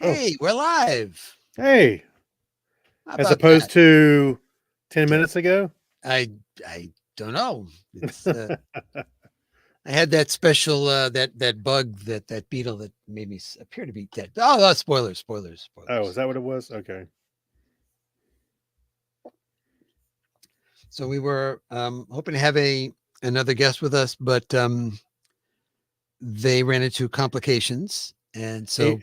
Oh, Hey, we're live. hey, How as about opposed that? to 10 T- minutes ago. I don't know. It's I had that special that bug that beetle that made me appear to be dead. Oh, spoilers, spoilers, Oh, is spoilers. that what it was? Okay. So we were hoping to have a another guest with us, but they ran into complications, and He so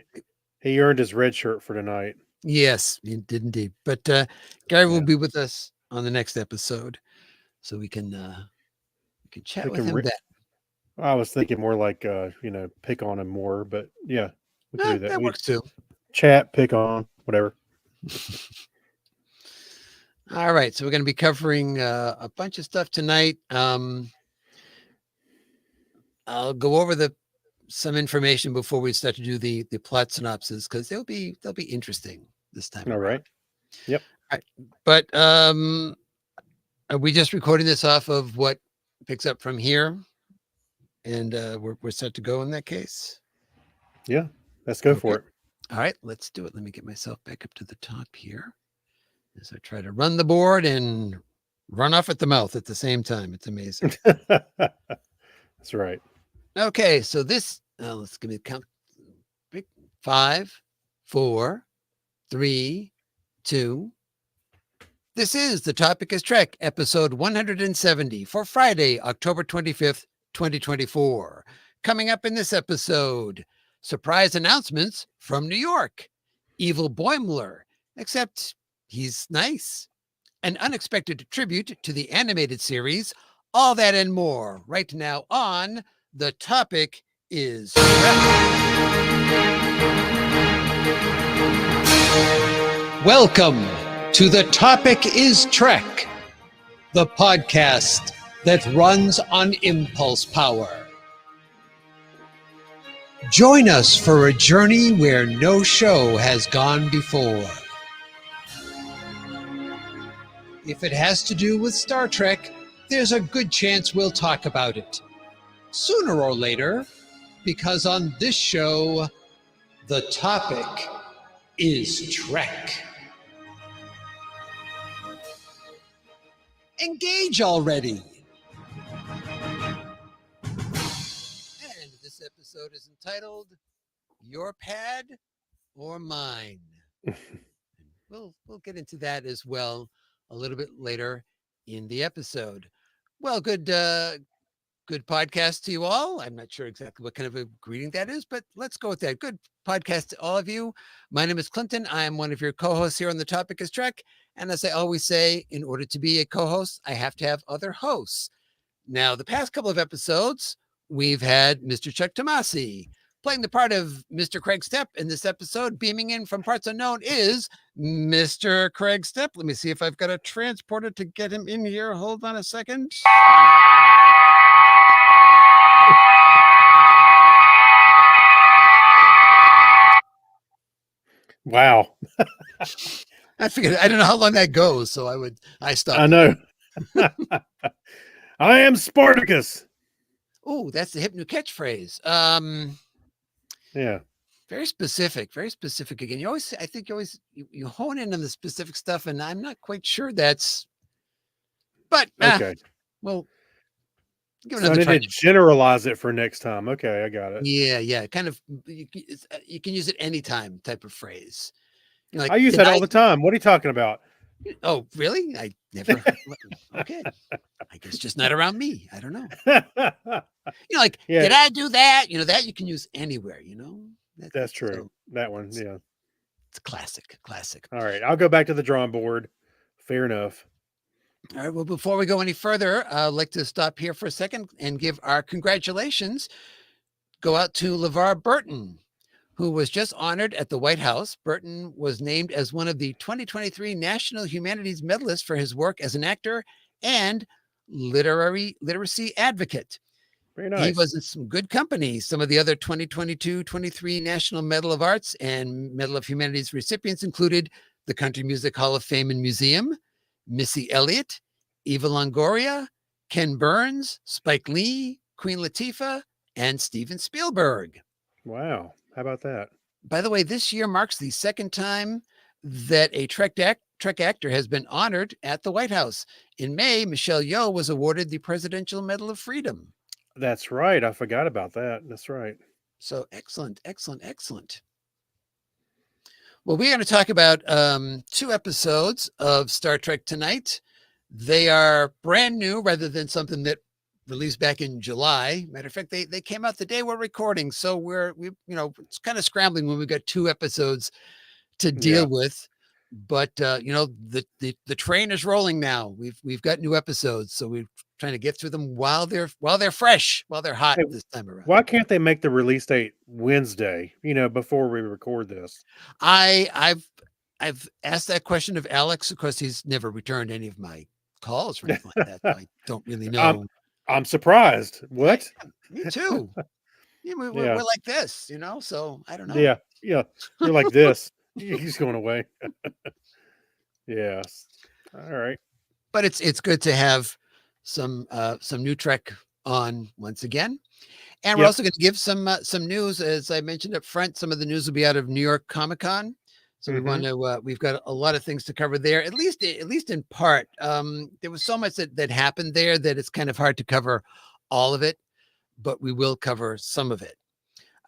he earned his red shirt for tonight. yes, it did indeed. But Gary will Yeah. be with us on the next episode, so we can chat We with can him re- then. I was thinking more like pick on him more, but yeah, we could do that. That We works too. chat, pick on, whatever. All right, so we're going to be covering a bunch of stuff tonight. I'll go over the some information before we start to do the plot synopsis because they'll be interesting this time All around. right. Yep. All right. But are we just recording this off of what picks up from here, and we're set to go in that case? Yeah. Let's go Okay. for it. All right, let's do it. Let me get myself back up to the top here as I try to run the board and run off at the mouth at the same time. It's amazing. That's right. Okay, so this let's give me the count. Big. 5, 4, 3, 2. This is the topic is Trek, episode 170 for Friday, October 25th, 2024. Coming up in this episode, surprise announcements from New York. Evil Boimler, except he's nice. An unexpected tribute to the animated series. All that and more right now on the topic is Welcome to The Topic is Trek, the podcast that runs on impulse power. Join us for a journey where no show has gone before. If it has to do with Star Trek, there's a good chance we'll talk about it. Sooner or later, because on this show, the topic is Trek. Engage already. And this episode is entitled Your Pad or Mine. We'll get into that as well a little bit later in the episode. Well, good podcast to you all. I'm not sure exactly what kind of a greeting that is, but let's go with that. Good podcast to all of you. My name is Clinton. I am one of your co-hosts here on The Topic is Trek. And as I always say, in order to be a co-host, I have to have other hosts. Now, the past couple of episodes, we've had Mr. Chuck Tomasi. Playing the part of Mr. Craig Stepp in this episode, beaming in from parts unknown, is Mr. Craig Stepp. Let me see if I've got a transporter to get him in here. Hold on a second. Wow. I figured I don't know how long that goes, so I I stopped it. know. I am Spartacus. Oh, that's the hip new catchphrase. Yeah. Very specific, very specific. Again, you always, I think you always you hone in on the specific stuff, and I'm not quite sure that's. But Okay. well, give So I another need try. to generalize it for next time. Okay, I got it. Yeah. Kind of. You can use it anytime type of phrase. You're like, I use did that I? all the time. What are you talking about? Oh, really? I never. Okay. I guess just not around me. I don't know. Like, Yeah, did I do that? That you can use anywhere. that's true. So That one, yeah. it's classic, classic. All right, I'll go back to the drawing board. Fair enough. All right. Well, before we go any further, I'd like to stop here for a second and give our congratulations go out to LeVar Burton, who was just honored at the White House. Burton was named as one of the 2023 National Humanities Medalists for his work as an actor and literacy advocate. Very He nice. was in some good company. Some of the other 2022-23 National Medal of Arts and Medal of Humanities recipients included the Country Music Hall of Fame and Museum, Missy Elliott, Eva Longoria, Ken Burns, Spike Lee, Queen Latifah, and Steven Spielberg. Wow. How about that? By the way, this year marks the second time that a Trek actor has been honored at the White House. In May, Michelle Yeoh was awarded the Presidential Medal of Freedom. That's right. I forgot about that. That's right. So excellent, excellent, excellent. Well, we're going to talk about 2 episodes of Star Trek tonight. They are brand new rather than something that released back in July. Matter of fact, they came out the day we're recording. So it's kind of scrambling when we've got 2 episodes to deal Yeah. with. But the train is rolling now. We've got new episodes, so we're trying to get through them while they're fresh, while they're hot Hey, this time around. why can't they make the release date Wednesday, before we record this? I've asked that question of Alex. Of course, he's never returned any of my calls or anything like that. So I don't really I'm know. I'm surprised. I What? am. Me too. Yeah, we're Yeah. like this, so I don't know. Yeah. Yeah. You're like this. He's going away. Yes. All right. But it's good to have some new Trek on once again. And we're Yep. also going to give some news. As I mentioned up front, some of the news will be out of New York Comic Con. So we want to. We've got a lot of things to cover there. At least in part. There was so much that happened there that it's kind of hard to cover all of it, but we will cover some of it.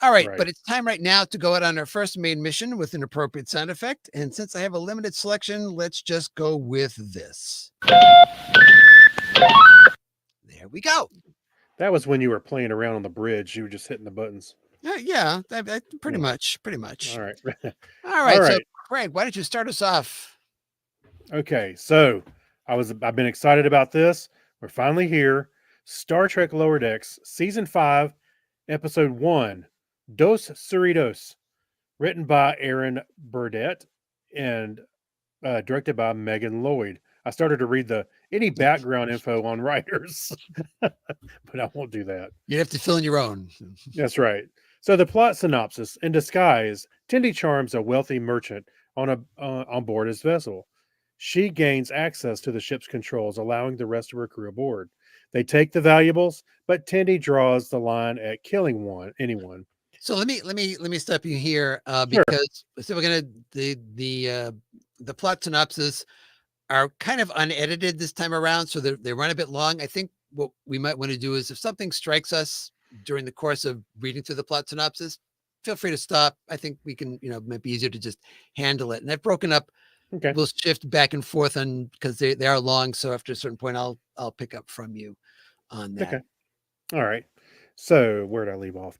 All right, Right. but it's time right now to go out on our first main mission with an appropriate sound effect. And since I have a limited selection, let's just go with this. There we go. That was when you were playing around on the bridge. You were just hitting the buttons. Yeah, pretty Yeah. much. Pretty much. All right. All right. All So, right. Craig, why don't you start us off? Okay. So I've been excited about this. We're finally here. Star Trek Lower Decks, Season 5, Episode 1, Dos Cerritos, written by Aaron Burdett and directed by Megan Lloyd. I started to read any background info on writers, but I won't do that. You have to fill in your own. That's right. So the plot synopsis: in disguise, Tendi charms a wealthy merchant on board his vessel. She gains access to the ship's controls, allowing the rest of her crew aboard. They take the valuables, but Tendi draws the line at killing anyone. So let me stop you here Sure. because so we're gonna the plot synopsis are kind of unedited this time around, so they run a bit long. I think what we might want to do is if something strikes us during the course of reading through the plot synopsis, feel free to stop. I think we can, it might be easier to just handle it. And I've broken up. Okay. We'll shift back and forth on because they are long. So after a certain point, I'll pick up from you on that. Okay. All right. So where did I leave off?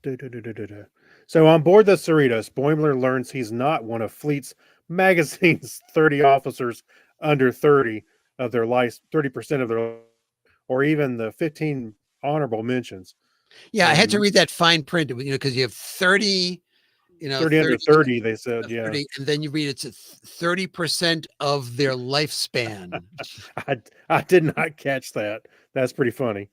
So on board the Cerritos, Boimler learns he's not one of Fleet's magazine's 30 officers under 30 of their life, 30% of their, or even the 15 honorable mentions. Yeah, I had to read that fine print, because you have 30, 30 under 30, they said, 30, yeah. and then you read it's 30% of their lifespan. I did not catch that. That's pretty funny.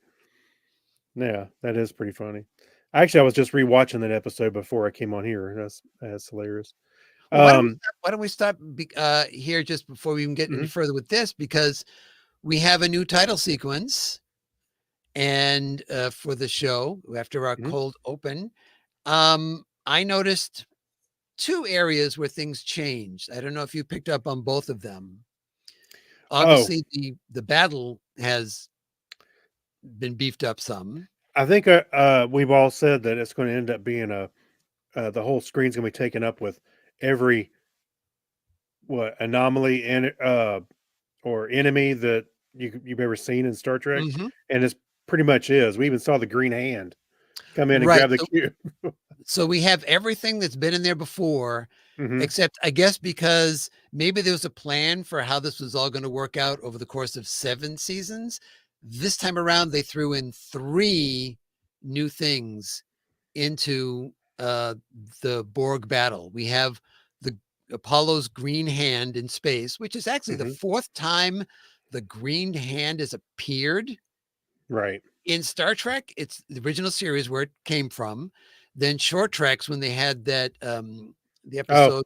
Yeah, that is pretty funny. Actually, I was just rewatching that episode before I came on here. That's hilarious. Well, why don't we stop here just before we even get any Mhm. further with this, because we have a new title sequence and for the show after our Mhm. cold open. I noticed 2 areas where things changed. I don't know if you picked up on both of them. Obviously, the battle has been beefed up some. I think we've all said that it's going to end up being the whole screen's going to be taken up with every anomaly and or enemy that you've ever seen in Star Trek, Mhm. and it's pretty much is. We even saw the green hand come in and Right. grab the cube. So we have everything that's been in there before, Mhm. except I guess because maybe there was a plan for how this was all going to work out over the course of 7 seasons. This time around, they threw in 3 new things into the Borg battle. We have the Apollo's green hand in space, which is actually the Mhm. 4th time the green hand has appeared Right. in Star Trek. It's the original series where it came from. Then Short Treks, when they had that the episode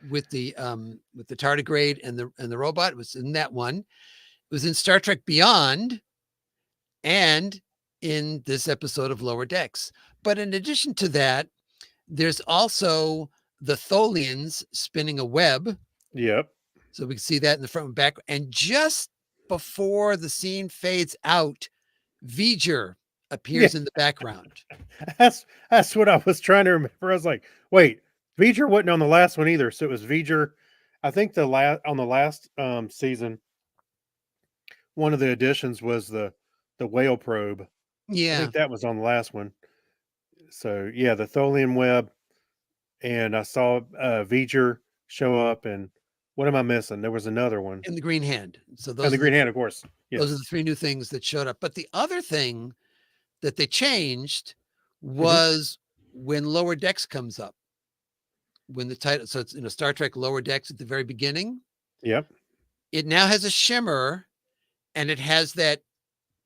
with the tardigrade and the robot, it was in that one. It was in Star Trek Beyond and in this episode of Lower Decks. But in addition to that, there's also the Tholians spinning a web. Yep. So we can see that in the front and back. And just before the scene fades out, V'ger Yeah. appears in the background. That's what I was trying to remember. I was like, wait, V'ger wasn't on the last one either. So it was V'ger. I think the last season, one of the additions was the whale probe. I Yeah. think that was on the last one. So yeah, the Tholian web, and I saw V'ger show up. And what am I missing? There was another one. And the green hand. So And those the are green hand, of course. those are Yes. the three new things that showed up. But the other thing that they changed Mhm. was when Lower Decks comes up. When the title, so it's Star Trek Lower Decks at the very beginning. Yep. It now has a shimmer, and it has that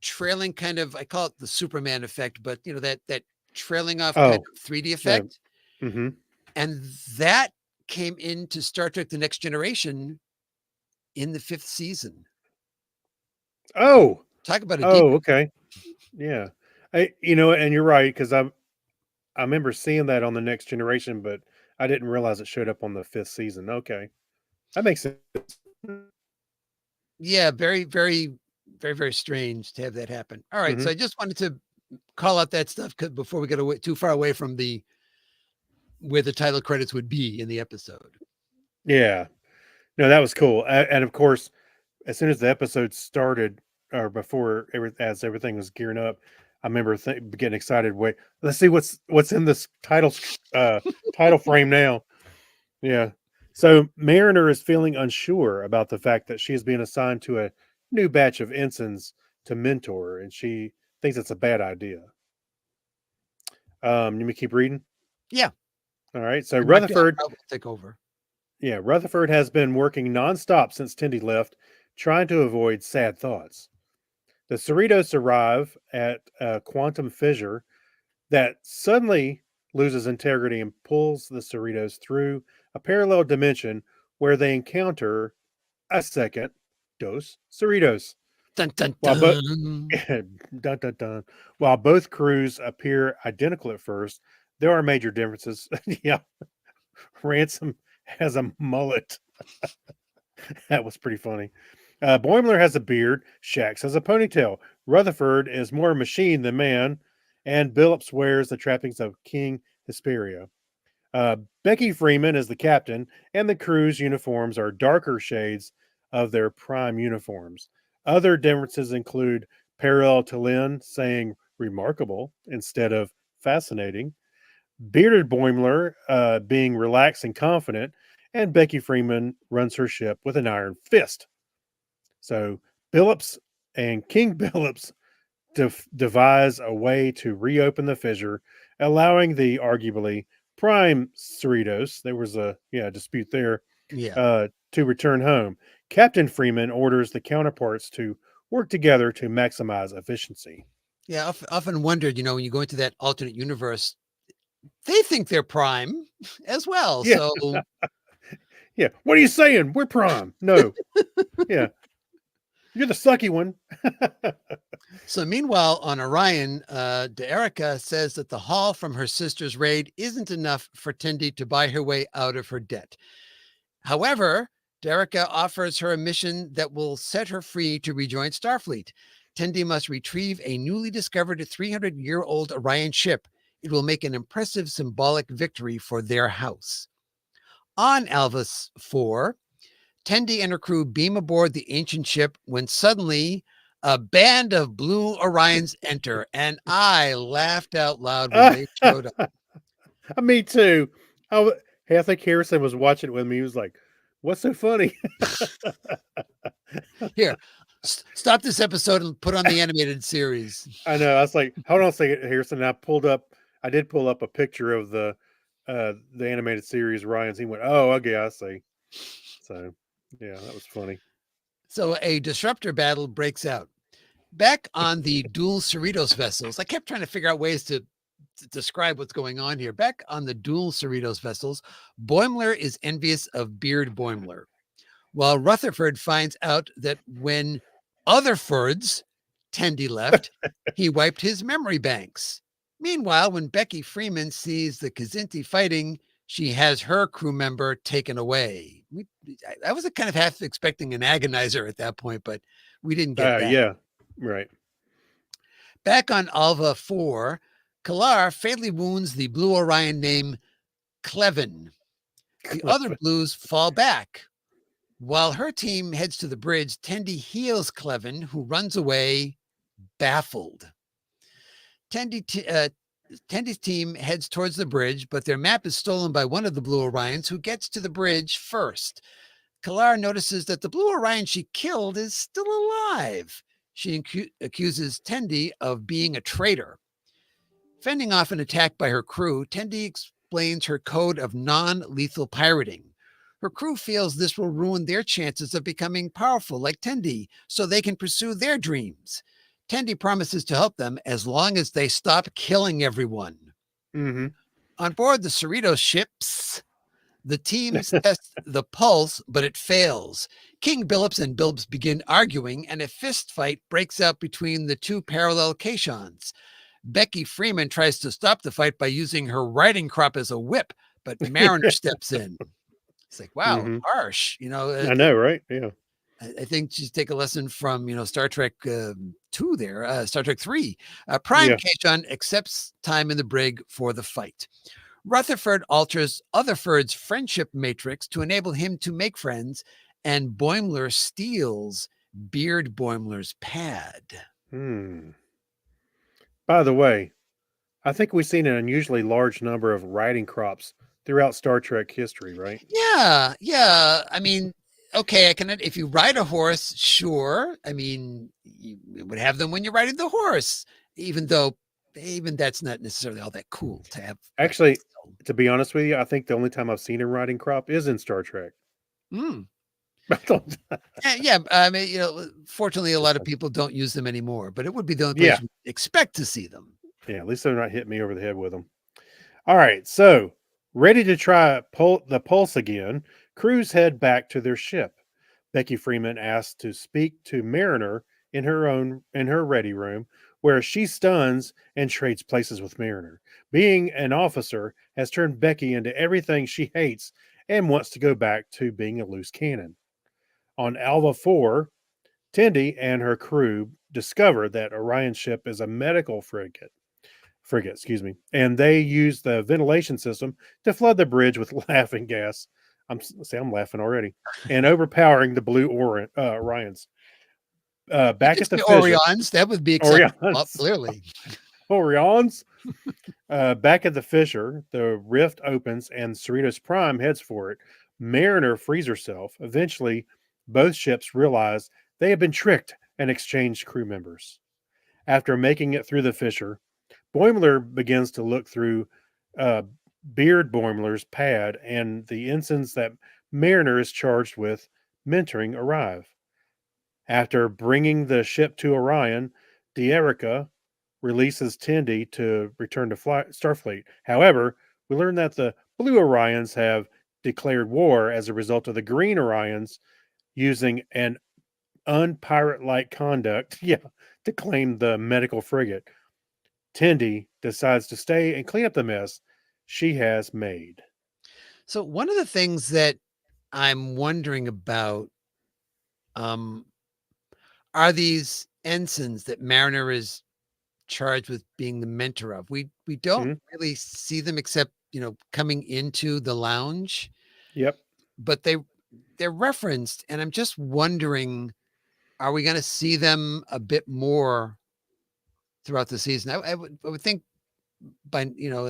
trailing kind of, I call it the Superman effect, but that trailing off kind Oh, of 3D yeah. effect. Mm-hmm. And that came into Star Trek The Next Generation in the 5th season. Oh. Talk about a deep. Oh, okay. Yeah. And you're right, because I remember seeing that on the Next Generation, but I didn't realize it showed up on the 5th season. Okay. That makes sense. Yeah, very, very, very, very strange to have that happen. All right, Mhm. so I just wanted to call out that stuff before we get away too far away from where the title credits would be in the episode. Yeah. No, that was cool. And of course, as soon as the episode started, or before as everything was gearing up, I remember getting excited. Wait, let's see what's in this title frame now. Yeah. So Mariner is feeling unsure about the fact that she is being assigned to a new batch of ensigns to mentor, and she thinks it's a bad idea. Let me keep reading. Yeah. All right. So And Mark Rutherford, will take over. yeah, Rutherford has been working nonstop since Tendi left, trying to avoid sad thoughts. The Cerritos arrive at a quantum fissure that suddenly loses integrity and pulls the Cerritos through a parallel dimension where they encounter a second Dos Cerritos. Dun, dun, While both dun. dun, dun, dun. While both crews appear identical at first, there are major differences. Yeah, Ransom has a mullet. That was pretty funny. Boimler has a beard. Shax has a ponytail. Rutherford is more machine than man, and Billups wears the trappings of King Hesperia. Becky Freeman is the captain, and the crew's uniforms are darker shades of their prime uniforms. Other differences include Parallel to Lynn saying remarkable instead of fascinating, bearded Boimler being relaxed and confident, and Becky Freeman runs her ship with an iron fist. So Billups and King Billups devise a way to reopen the fissure, allowing the arguably prime Cerritos, there was a dispute there, Yeah. to return home. Captain Freeman orders the counterparts to work together to maximize efficiency. Yeah. Often wondered, when you go into that alternate universe, they think they're prime as well. Yeah, So yeah. What are you saying? We're prime. No. Yeah. You're the sucky one. So meanwhile, on Orion, De'Erica says that the haul from her sister's raid isn't enough for Tendi to buy her way out of her debt. However, De'Erica offers her a mission that will set her free to rejoin Starfleet. Tendi must retrieve a newly discovered 300-year-old Orion ship. It will make an impressive symbolic victory for their house. On Alvis 4, Tendi and her crew beam aboard the ancient ship when suddenly a band of blue Orions enter, and I laughed out loud when they showed up. Me too. Hey, I think Harrison was watching it with me. He was like, "What's so funny?" Here, stop this episode and put on the animated series. I know. I was like, "Hold on a second, Harrison." And I did pull up a picture of the animated series Ryan's. He went, "Oh, okay, I see." So, yeah, that was funny. So a disruptor battle breaks out. Back on the dual Cerritos vessels, I kept trying to figure out ways to describe what's going on here. Back on the dual Cerritos vessels, Boimler is envious of Beard Boimler, while Rutherford finds out that when Otherford's Tendi left, he wiped his memory banks. Meanwhile, when Becky Freeman sees the Kazinti fighting, she has her crew member taken away. I was kind of half expecting an agonizer at that point, but we didn't get that. Yeah, right. Back on Alva 4, Kalar fatally wounds the Blue Orion named Clevin. The other Blues fall back. While her team heads to the bridge, Tendi heals Clevin, who runs away baffled. Tendy's team heads towards the bridge, but their map is stolen by one of the Blue Orions, who gets to the bridge first. Kalar notices that the Blue Orion she killed is still alive. She accuses Tendi of being a traitor. Fending off an attack by her crew, Tendi explains her code of non-lethal pirating. Her crew feels this will ruin their chances of becoming powerful like Tendi, so they can pursue their dreams. Tendi promises to help them as long as they stop killing everyone. Mm-hmm. On board the Cerritos ships, the teams test the pulse, but it fails. King Billups and Billups begin arguing, and a fist fight breaks out between the two parallel caissons. Becky Freeman tries to stop the fight by using her riding crop as a whip, but Mariner steps in. It's like, wow, harsh. I know, right? Yeah. I think she's take a lesson from, Star Trek 2 there, Star Trek 3. Prime Caisson accepts time in the brig for the fight. Rutherford alters Otherford's friendship matrix to enable him to make friends, and Boimler steals Beard Boimler's pad. By the way, I think we've seen an unusually large number of riding crops throughout Star Trek history, right? Yeah. I mean, okay, if you ride a horse, sure. I mean, you would have them when you're riding the horse, even that's not necessarily all that cool to have. Actually, to be honest with you, I think the only time I've seen a riding crop is in Star Trek. Yeah. I mean, fortunately, a lot of people don't use them anymore, but it would be the only place you expect to see them. Yeah, at least they're not hitting me over the head with them. All right, so ready to try the pulse again, crews head back to their ship. Becky Freeman asks to speak to Mariner in her ready room, where she stuns and trades places with Mariner. Being an officer has turned Becky into everything she hates and wants to go back to being a loose cannon. On Alva 4, Tendi and her crew discover that Orion's ship is a medical frigate, and they use the ventilation system to flood the bridge with laughing gas. I'm laughing already, and overpowering the Blue Orions. Back at the Orions, that would be acceptable, clearly. Orions. Back at the Fisher, the rift opens and Cerritos Prime heads for it. Mariner frees herself. Eventually, both ships realize they have been tricked and exchanged crew members. After making it through the Fisher, Boimler begins to look through Beard Boimler's pad, and the ensigns that Mariner is charged with mentoring arrive. After bringing the ship to Orion, D'Erica releases Tendi to return to Starfleet. However, we learn that the Blue Orions have declared war as a result of the Green Orions using an unpirate-like conduct to claim the medical frigate. Tendi decides to stay and clean up the mess she has made. So one of the things that I'm wondering about are these ensigns that Mariner is charged with being the mentor of. We don't really see them except, coming into the lounge. Yep. But they're referenced, and I'm just wondering, are we going to see them a bit more throughout the season? I would think by,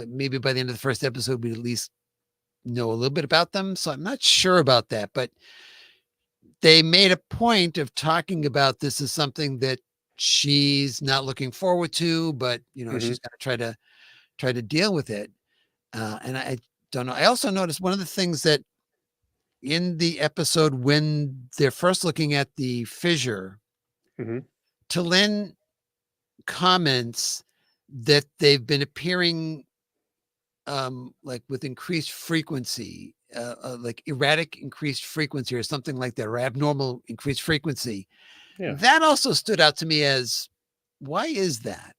maybe by the end of the first episode, we'd at least know a little bit about them. So I'm not sure about that, but they made a point of talking about this as something that she's not looking forward to, but she's going to try to deal with it. And I don't know. I also noticed one of the things that in the episode when they're first looking at the fissure, T'Lyn comments that they've been appearing like with increased frequency, like erratic increased frequency or something like that, or abnormal increased frequency. Yeah. That also stood out to me as, why is that?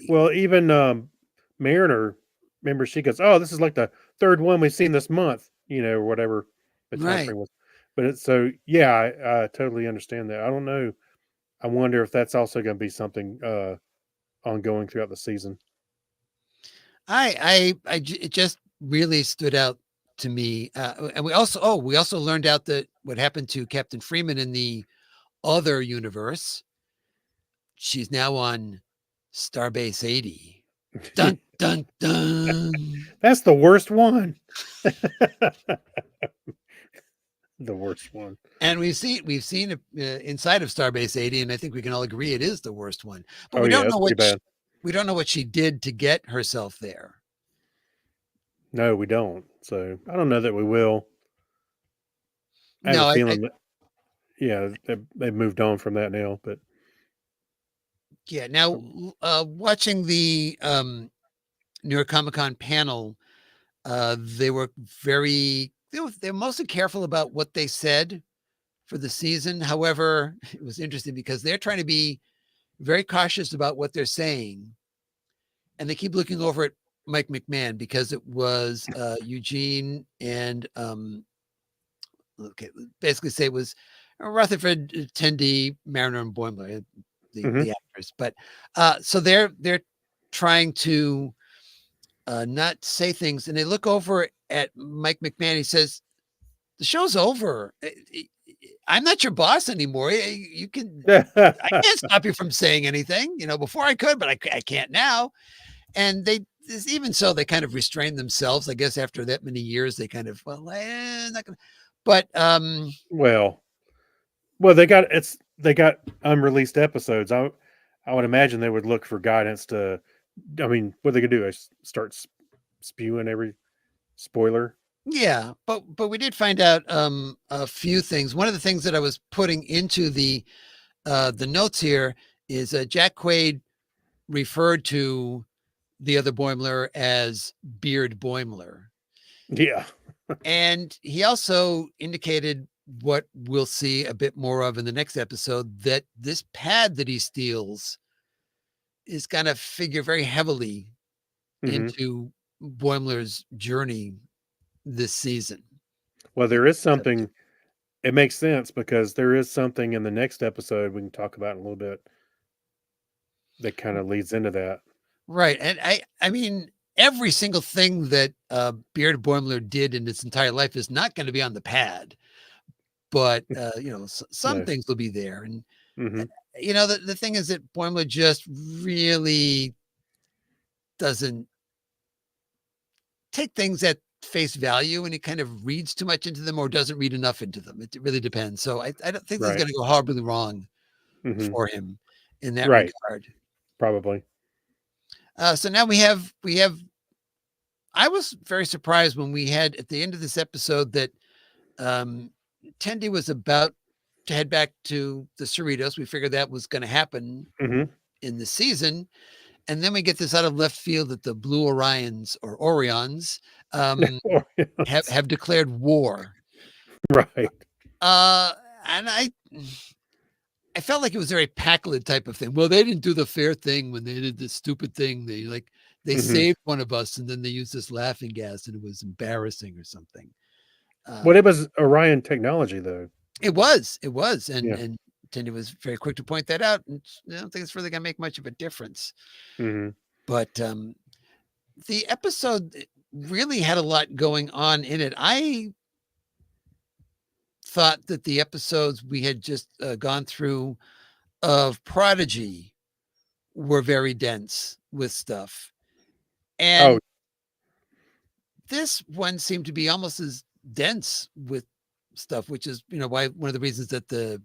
Well, even Mariner remember she goes, "Oh, this is like the third one we've seen this month," or whatever the time Right. frame was. But it's so yeah, I totally understand that. I don't know. I wonder if that's also going to be something ongoing throughout the season. It just really stood out to me. And we also learned out that what happened to Captain Freeman in the other universe. She's now on Starbase 80. Dun dun dun. That's the worst one. The worst one. And we've seen inside of Starbase 80, and I think we can all agree it is the worst one. But Oh we yeah, don't that's know pretty bad. we don't know what she did to get herself there. No, we don't. So I don't know that we will. I have a No, feeling that yeah, they've moved on from that now. But yeah. Now, watching the New York Comic Con panel, they were they're mostly careful about what they said for the season. However, it was interesting because they're trying to be very cautious about what they're saying, and they keep looking over at Mike McMahon because it was Eugene and okay, basically say it was Rutherford, Tendi, Mariner, and Boimler, mhm. the actors. But so they're trying to not say things, and they look over at Mike McMahon. He says, "The show's over. I'm not your boss anymore. You can. I can't stop you from saying anything. Before I could, but I can't now." And even so, they kind of restrained themselves. I guess after that many years, they kind of not gonna. But well, they got unreleased episodes. I would imagine they would look for guidance to. I mean, what they could do is start spewing every spoiler. yeah, but we did find out a few things. One of the things that I was putting into the notes here is Jack Quaid referred to the other Boimler as Beard Boimler. Yeah. And he also indicated what we'll see a bit more of in the next episode, that this pad that he steals is going to figure very heavily Hmm. into Boimler's journey this season. Well, in there is this episode. something. It makes sense because there is something in the next episode we can talk about in a little bit that kind of leads into that. Right. And I mean, every single thing that Beard Boimler did in its entire life is not going to be on the pad, but some No. things will be there. And Hmm. the thing is that Boimler just really doesn't take things at face value, and he kind of reads too much into them or doesn't read enough into them. It really depends. So I don't think this is Right. going to go horribly wrong Hmm. for him in that Right. regard. Probably. So now we have. I was very surprised when we had at the end of this episode that um, Tendi was about to head back to the Cerritos. We figured that was going to happen Hmm. in the season. And then we get this out of left field that the Blue Orions or Orions have declared war. Right. And I felt like it was a very Packlet type of thing. Well, they didn't do the fair thing when they did this stupid thing. They Hmm. saved one of us, and then they used this laughing gas, and it was embarrassing or something. Well, Um, it was Orion technology, though. it was, and Yeah. and Tindy was very quick to point that out. And I don't think it's really going to make much of a difference. Hmm. But the episode really had a lot going on in it. I thought that the episodes we had just gone through of Prodigy were very dense with stuff. Oh, And this one seemed to be almost as dense with stuff, which is, why one of the reasons that the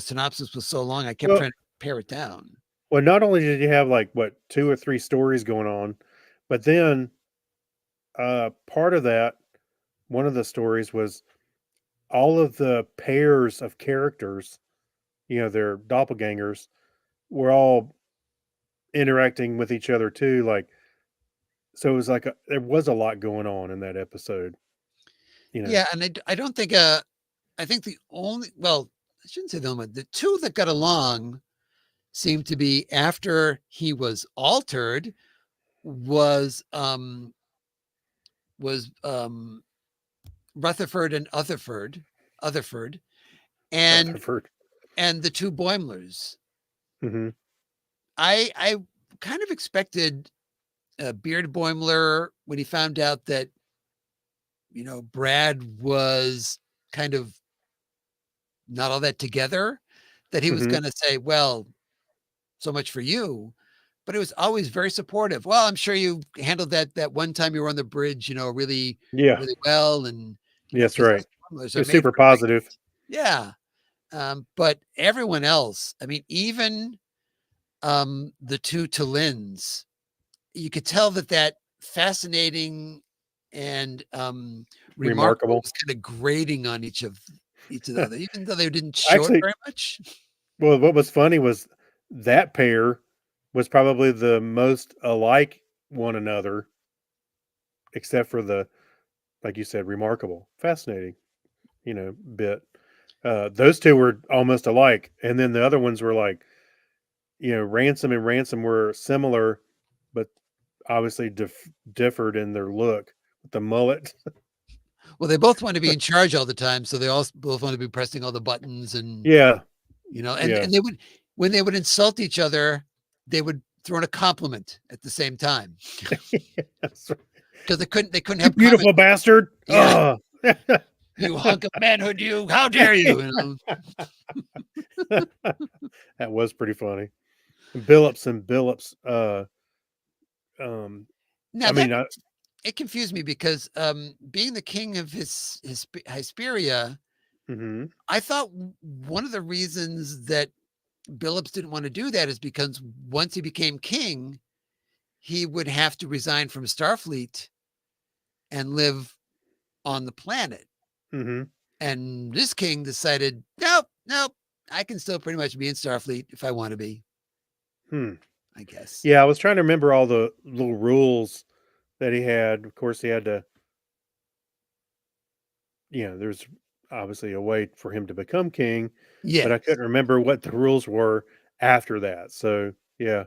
synopsis was so long. I kept well, trying to pare it down. well. Not only did you have like what 2 or 3 stories going on, but then part of that, one of the stories was all of the pairs of characters. Their doppelgangers were all interacting with each other too. Like, so it was like there was a lot going on in that episode. You know. Yeah, and I don't think I think the only well, I shouldn't say the only one. The two that got along seemed to be after he was altered was was Rutherford and Otherford, and Rutherford. and the two Boimlers. Hmm. I kind of expected Beard Boimler, when he found out that Brad was kind of not all that together, that he was Hmm. going to say, "Well, so much for you." But it was always very supportive. "Well, I'm sure you handled that one time you were on the bridge, really, Yeah. really well, and Yes, because right. those Boimlers He are was made super for great." positive. Yeah. But everyone else, I mean, even the two Talins, you could tell that fascinating and remarkable Remarkable. was kind of grating on each of the other, even though they didn't show it Actually, very much. well, what was funny was that pair was probably the most alike one another, except for the, like you said, remarkable, fascinating, bit. Those two were almost alike, and then the other ones were like, Ransom and Ransom were similar, but obviously differed in their look with the mullet. Well, they both want to be in charge all the time, so they all both want to be pressing all the buttons, and Yeah, and yeah. they would, when they would insult each other, they would throw in a compliment at the same time, That's right. because they couldn't You have comment. beautiful bastard. Yeah, Oh. you hunk of manhood, you! How dare you? That was pretty funny. Billups and Billups. Um, Now I that mean, it confused me because being the king of his Hesperia, mhm. I thought one of the reasons that Billups didn't want to do that is because once he became king, he would have to resign from Starfleet and live on the planet. Mhm. And this king decided, nope, nope, I can still pretty much be in Starfleet if I want to be, Hmm. I guess. Yeah, I was trying to remember all the little rules that he had. Of course, he had to. There's obviously a way for him to become king, but I Yes. couldn't remember what the rules were after that. So yeah.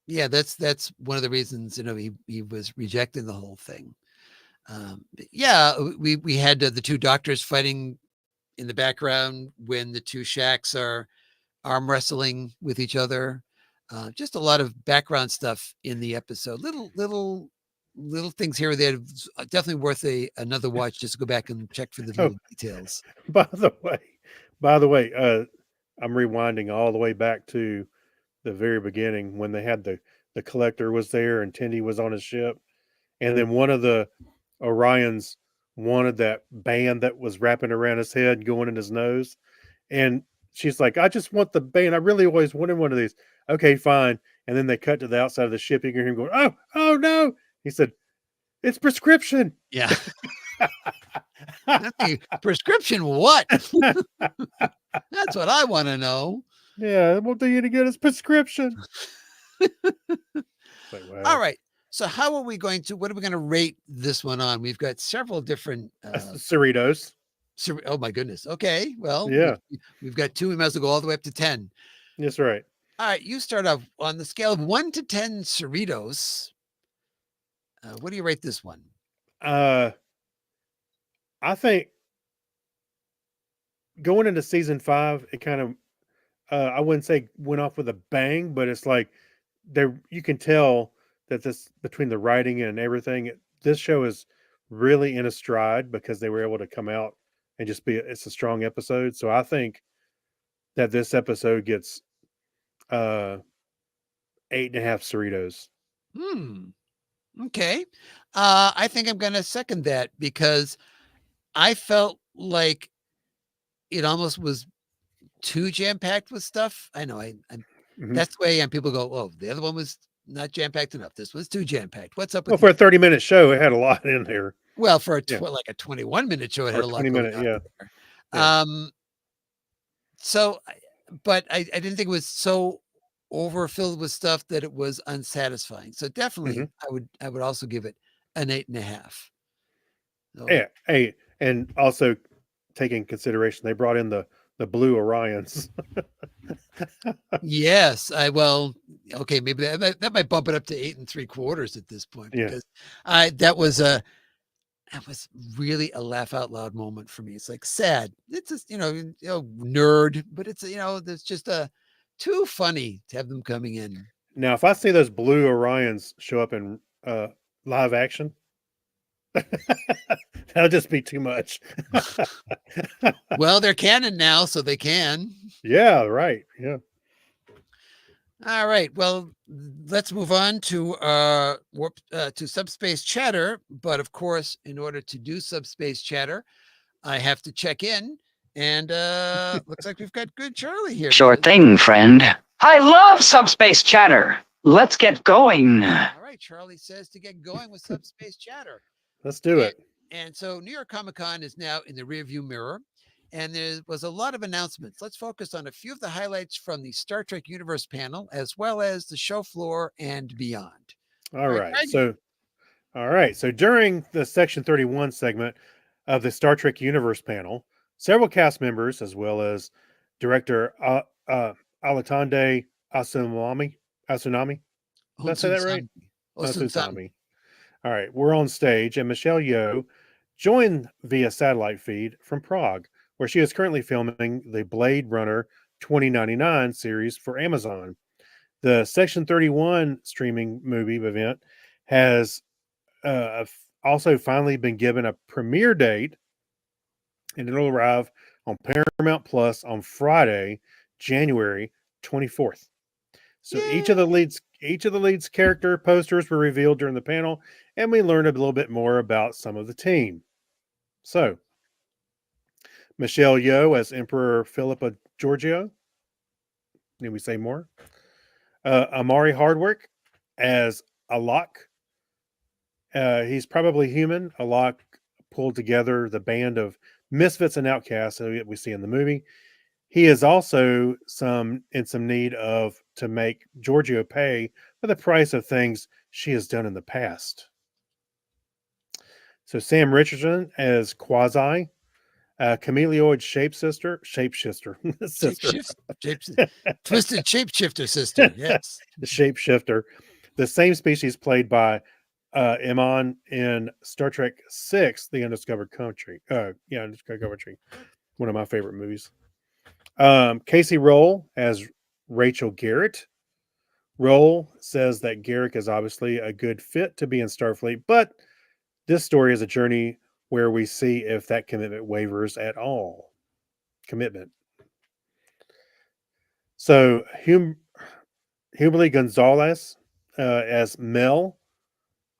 Yeah, that's one of the reasons, he was rejecting the whole thing. Yeah, we had the two doctors fighting in the background when the two shacks are arm wrestling with each other. Just a lot of background stuff in the episode. Little things here or there. Definitely worth another watch. Just to go back and check for the Oh, little details. by the way, by the way, I'm rewinding all the way back to the very beginning when they had the collector was there and Tindy was on his ship, and then one of the Orions wanted that band that was wrapping around his head and going in his nose, and she's like, "I just want the band. I really always wanted one of these." Okay, fine. And then they cut to the outside of the ship. You can hear him going, "Oh, oh no!" He said, "It's prescription." Yeah. Prescription what? That's what I want to know. Yeah, it won't do you any good. It's prescription. It's like, All wow. right. So how are we going to? What are we going to rate this one on? We've got several different. Cerritos. Oh my goodness. Okay. Well, Yeah, we've got two. We might as well go all the way up to 10. that's right. All right. You start off on the scale of 1 to 10 Cerritos. What do you rate this one? Uh, I think going into season 5, it kind of, I wouldn't say went off with a bang, but it's like there you can tell that this between the writing and everything, this show is really in a stride because they were able to come out and just be. It's a strong episode, so I think that this episode gets uh 8.5 Cerritos. Hmm. Okay. I think I'm going to second that because I felt like it almost was too jam packed with stuff. I know I'm Mhm. that's the way, and people go, "Oh, the other one was not jam packed enough. This one's too jam packed. What's up Well, with for you?" a 30-minute show, it had a lot in there. Well, for Yeah, like a 21-minute show, it or had a a lot 20 going minute. on Yeah, there. yeah. So, but I didn't think it was so overfilled with stuff that it was unsatisfying. So Hmm. definitely, I would also give it an 8.5. So Yeah. Hey, and also taking consideration, they brought in the the Blue Orions. Yes, well, okay, maybe that might bump it up to 8 3/4 at this point Yeah. because I that was really a laugh out loud moment for me. It's like sad. It's just, nerd, but it's, there's just too funny to have them coming in. Now, if I see those Blue Orions show up in live action, that'll just be too much. Well, they're canon now, so they can. Yeah, right. Yeah. All right. Well, let's move on to to Subspace Chatter. But of course, in order to do Subspace Chatter, I have to check in. And looks like we've got good Charlie here. Sure thing, friend. I love Subspace Chatter. Let's get going. All right, Charlie says to get going with Subspace Chatter. Let's do it. And so New York Comic Con is now in the rearview mirror. And there was a lot of announcements. Let's focus on a few of the highlights from the Star Trek Universe panel, as well as the show floor and beyond. All right. So during the Section 31 segment of the Star Trek Universe panel, several cast members, as well as director Alatande Asunami. Did I say that right? Osunsami. All right. We're on stage, and Michelle Yeoh joined via satellite feed from Prague, where she is currently filming the Blade Runner 2099 series for Amazon. The Section 31 streaming movie event has also finally been given a premiere date, and it'll arrive on Paramount Plus on Friday, January 24th. So each of the leads character posters were revealed during the panel, and we learned a little bit more about some of the team. So Michelle Yeoh as Emperor Philippa Georgiou. Need we say more? Amari Hardwick as Alok. He's probably human. Alok pulled together the band of misfits and outcasts that we see in the movie. He is also in some need to make Georgiou pay for the price of things she has done in the past. So Sam Richardson as Quasi, chameleoid shapeshifter, twisted shapeshifter sister. Yes, the shapeshifter, the same species played by Iman in Star Trek VI: The Undiscovered Country. Undiscovered Country, one of my favorite movies. Casey Roll as Rachel Garrett. Roll says that Garrick is obviously a good fit to be in Starfleet, but this story is a journey where we see if that commitment wavers at all. So, Huberly Gonzalez as Mel.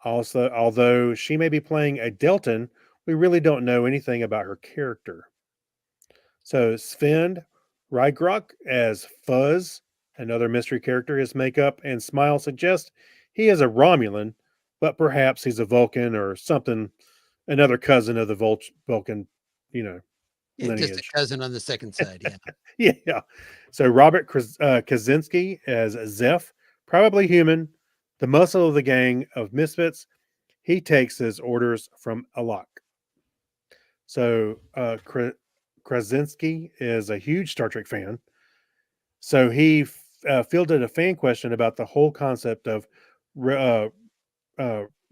Also, although she may be playing a Deltan, we really don't know anything about her character. So, Sven Rygrok as Fuzz, another mystery character. His makeup and smile suggest he is a Romulan, but perhaps he's a Vulcan or something, another cousin of the Vulcan, lineage. Just a cousin on the second side. Yeah. Yeah. So Robert Kaczynski as Zeph, probably human, the muscle of the gang of misfits. He takes his orders from Alok. So Krasinski is a huge Star Trek fan. So he fielded a fan question about the whole concept of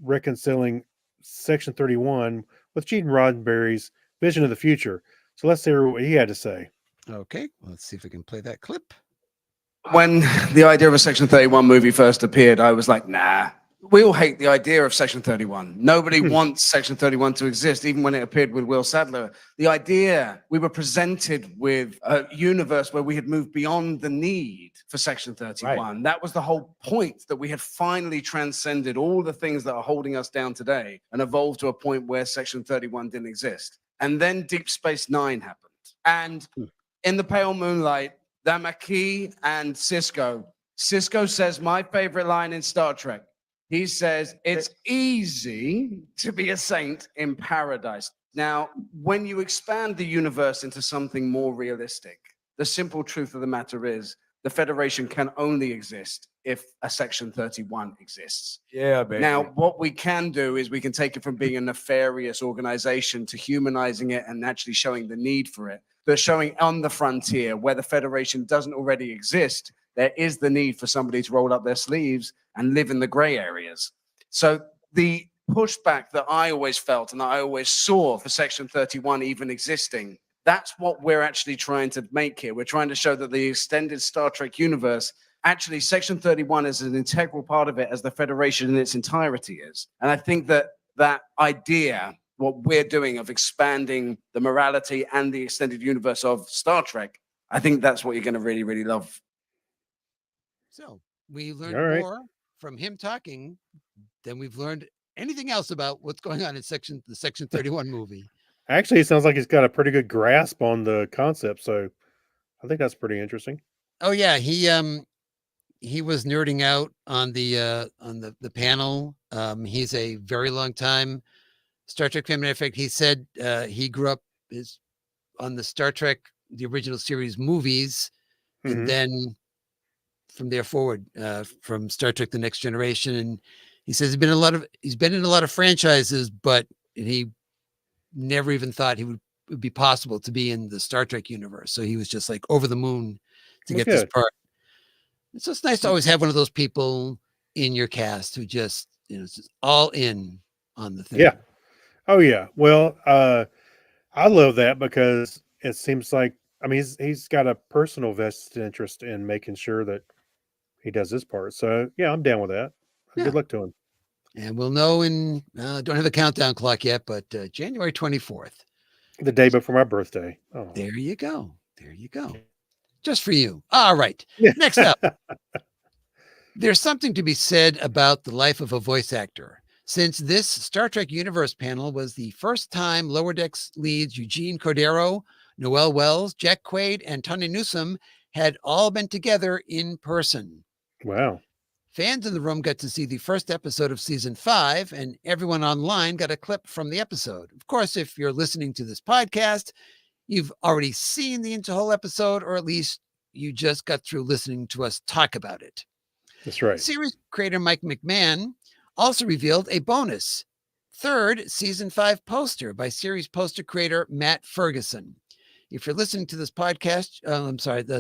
reconciling Section 31 with Gene Roddenberry's vision of the future. So let's hear what he had to say. Okay, let's see if we can play that clip. When the idea of a Section 31 movie first appeared, I was like, nah. We all hate the idea of Section 31. Nobody wants Section 31 to exist, even when it appeared with Will Sadler. The idea, we were presented with a universe where we had moved beyond the need for Section 31. Right. That was the whole point, that we had finally transcended all the things that are holding us down today and evolved to a point where Section 31 didn't exist. And then Deep Space Nine happened. And in the pale moonlight, the Maquis and Sisko says my favorite line in Star Trek. He says, it's easy to be a saint in paradise. Now, when you expand the universe into something more realistic, the simple truth of the matter is the Federation can only exist if a Section 31 exists. Yeah, baby. Now, what we can do is we can take it from being a nefarious organization to humanizing it and actually showing the need for it. but showing on the frontier where the Federation doesn't already exist, there is the need for somebody to roll up their sleeves and live in the gray areas. So the pushback that I always felt and that I always saw for Section 31 even existing, that's what we're actually trying to make here. We're trying to show that the extended Star Trek universe, actually Section 31 is an integral part of it as the Federation in its entirety is. And I think that that idea, what we're doing of expanding the morality and the extended universe of Star Trek, I think that's what you're going to really, really love. So we learned All right. more from him talking than we've learned anything else about what's going on in the Section 31 movie. Actually, it sounds like he's got a pretty good grasp on the concept, so I think that's pretty interesting. Oh yeah, he was nerding out on the panel. He's a very long time Star Trek fan. Matter of fact, he said he grew up on the Star Trek, the original series movies, Mhm. and then from there forward, from Star Trek: The Next Generation. And he says he's been in a lot of franchises, but he never even thought it would be possible to be in the Star Trek universe. So he was just like over the moon to Well, get this good. part. And so it's nice to always have one of those people in your cast who just, just all in on the thing. Yeah. Oh yeah. Well, I love that because it seems like, I mean, he's got a personal vested interest in making sure that he does his part. So yeah, I'm down with that. Yeah. Good luck to him. And we'll know don't have a countdown clock yet, but January 24th. The day before my birthday. Oh. There you go. There you go. Just for you. All right. Yeah. Next up. There's something to be said about the life of a voice actor. Since this Star Trek Universe panel was the first time Lower Decks leads Eugene Cordero, Noel Wells, Jack Quaid, and Tawny Newsome had all been together in person. Wow. Fans in the room got to see the first episode of season 5, and everyone online got a clip from the episode. Of course, if you're listening to this podcast, you've already seen the whole episode, or at least you just got through listening to us talk about it. That's right. Series creator Mike McMahon also revealed a bonus third season 5 poster by series poster creator Matt Ferguson. If you're listening to this podcast,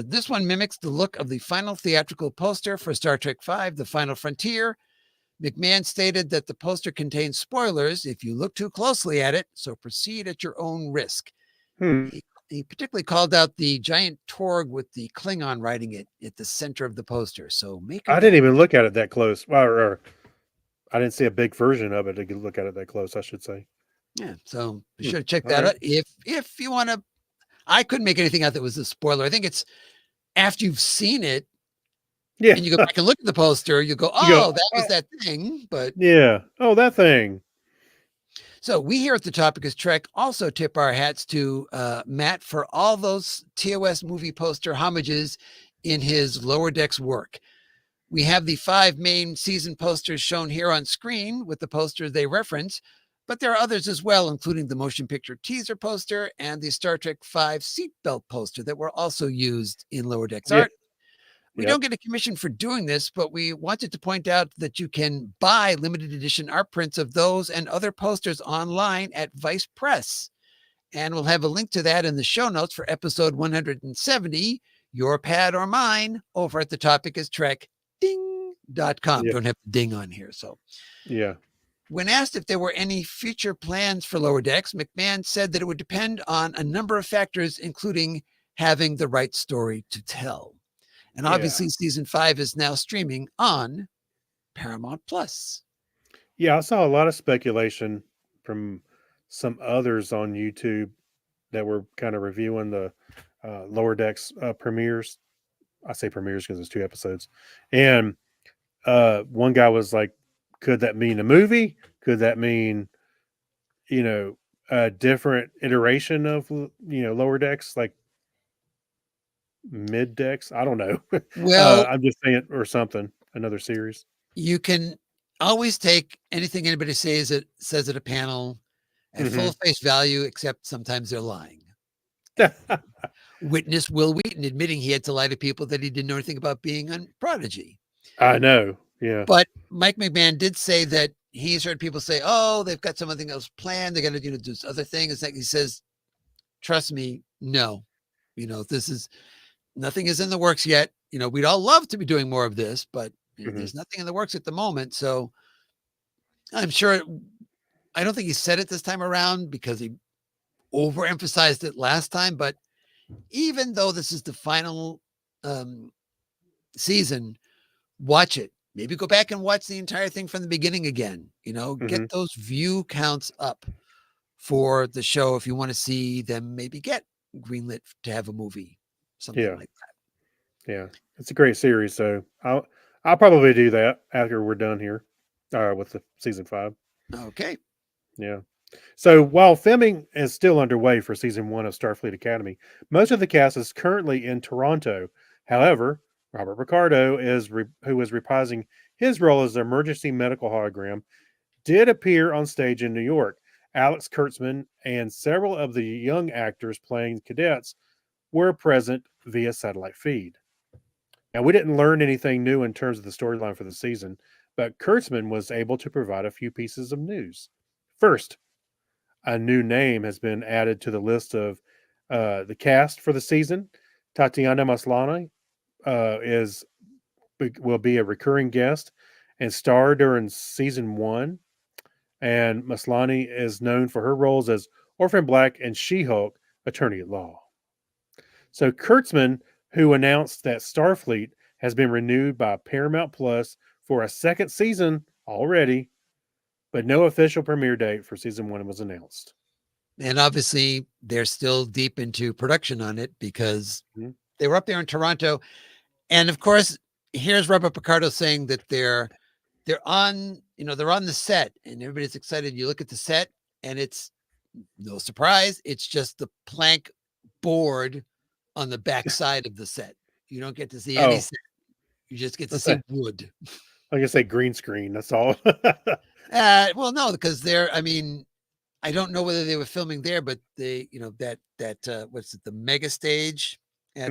this one mimics the look of the final theatrical poster for Star Trek V, The Final Frontier. McMahon stated that the poster contains spoilers if you look too closely at it, so proceed at your own risk. He particularly called out the giant Torg with the Klingon writing it at the center of the poster. So I didn't even look at it that close. Well, or I didn't see a big version of it to look at it that close, I should say. Yeah, so be sure to check that out if you want to. I couldn't make anything out that was a spoiler. I think it's after you've seen it, Yeah. and you go back and look at the poster, you go, that was that thing. But yeah. Oh, that thing. so we here at the Topic is Trek also tip our hats to Matt for all those TOS movie poster homages in his Lower Decks work. We have the 5 main season posters shown here on screen with the posters they reference, but there are others as well, including the motion picture teaser poster and the Star Trek V seatbelt poster that were also used in Lower Decks art. We don't get a commission for doing this, but we wanted to point out that you can buy limited edition art prints of those and other posters online at Vice Press. And we'll have a link to that in the show notes for episode 170, Your Pad or Mine, over at the Topic is Trek ding.com. Yeah. Don't have the ding on here. So Yeah. when asked if there were any future plans for Lower Decks, McMahon said that it would depend on a number of factors, including having the right story to tell. And obviously, season 5 is now streaming on Paramount Plus. Yeah, I saw a lot of speculation from some others on YouTube that were kind of reviewing the Lower Decks premieres. I say premieres because it's 2 episodes. And one guy was like, could that mean a movie? Could that mean, a different iteration of, Lower Decks, like Mid Decks? I don't know. Well, I'm just saying, or something, another series. You can always take anything anybody says at a panel at full face value, except sometimes they're lying. Witness Will Wheaton admitting he had to lie to people that he didn't know anything about being on Prodigy. I know. Yeah. But Mike McMahon did say that he's heard people say, oh, they've got something else planned. They're going to do other things. He says, trust me, no, This is nothing is in the works yet. We'd all love to be doing more of this, but there's nothing in the works at the moment. So I'm sure I don't think he said it this time around because he overemphasized it last time. But even though this is the final season, watch it. Maybe go back and watch the entire thing from the beginning again. Get those view counts up for the show if you want to see them maybe get greenlit to have a movie, something like that. Yeah, it's a great series. So I'll probably do that after we're done here with the season 5. Okay. Yeah. So while filming is still underway for season 1 of Starfleet Academy, most of the cast is currently in Toronto. However, Robert Picardo who is reprising his role as the emergency medical hologram, did appear on stage in New York. Alex Kurtzman and several of the young actors playing cadets were present via satellite feed. Now, we didn't learn anything new in terms of the storyline for the season, but Kurtzman was able to provide a few pieces of news. First, a new name has been added to the list of the cast for the season. Tatiana Maslany will be a recurring guest and star during season 1. And Maslany is known for her roles as Orphan Black and She-Hulk, Attorney at Law. So Kurtzman, who announced that Starfleet has been renewed by Paramount Plus for a second season already, but no official premiere date for season 1 was announced. And obviously, they're still deep into production on it because they were up there in Toronto. And of course, here's Robert Picardo saying that they're on the set and everybody's excited. You look at the set and it's no surprise. It's just the plank board on the back side of the set. You don't get to see any set. You just get to see wood. I guess say green screen. That's all. Well, no, because I don't know whether they were filming there, but they, what's it, the mega stage at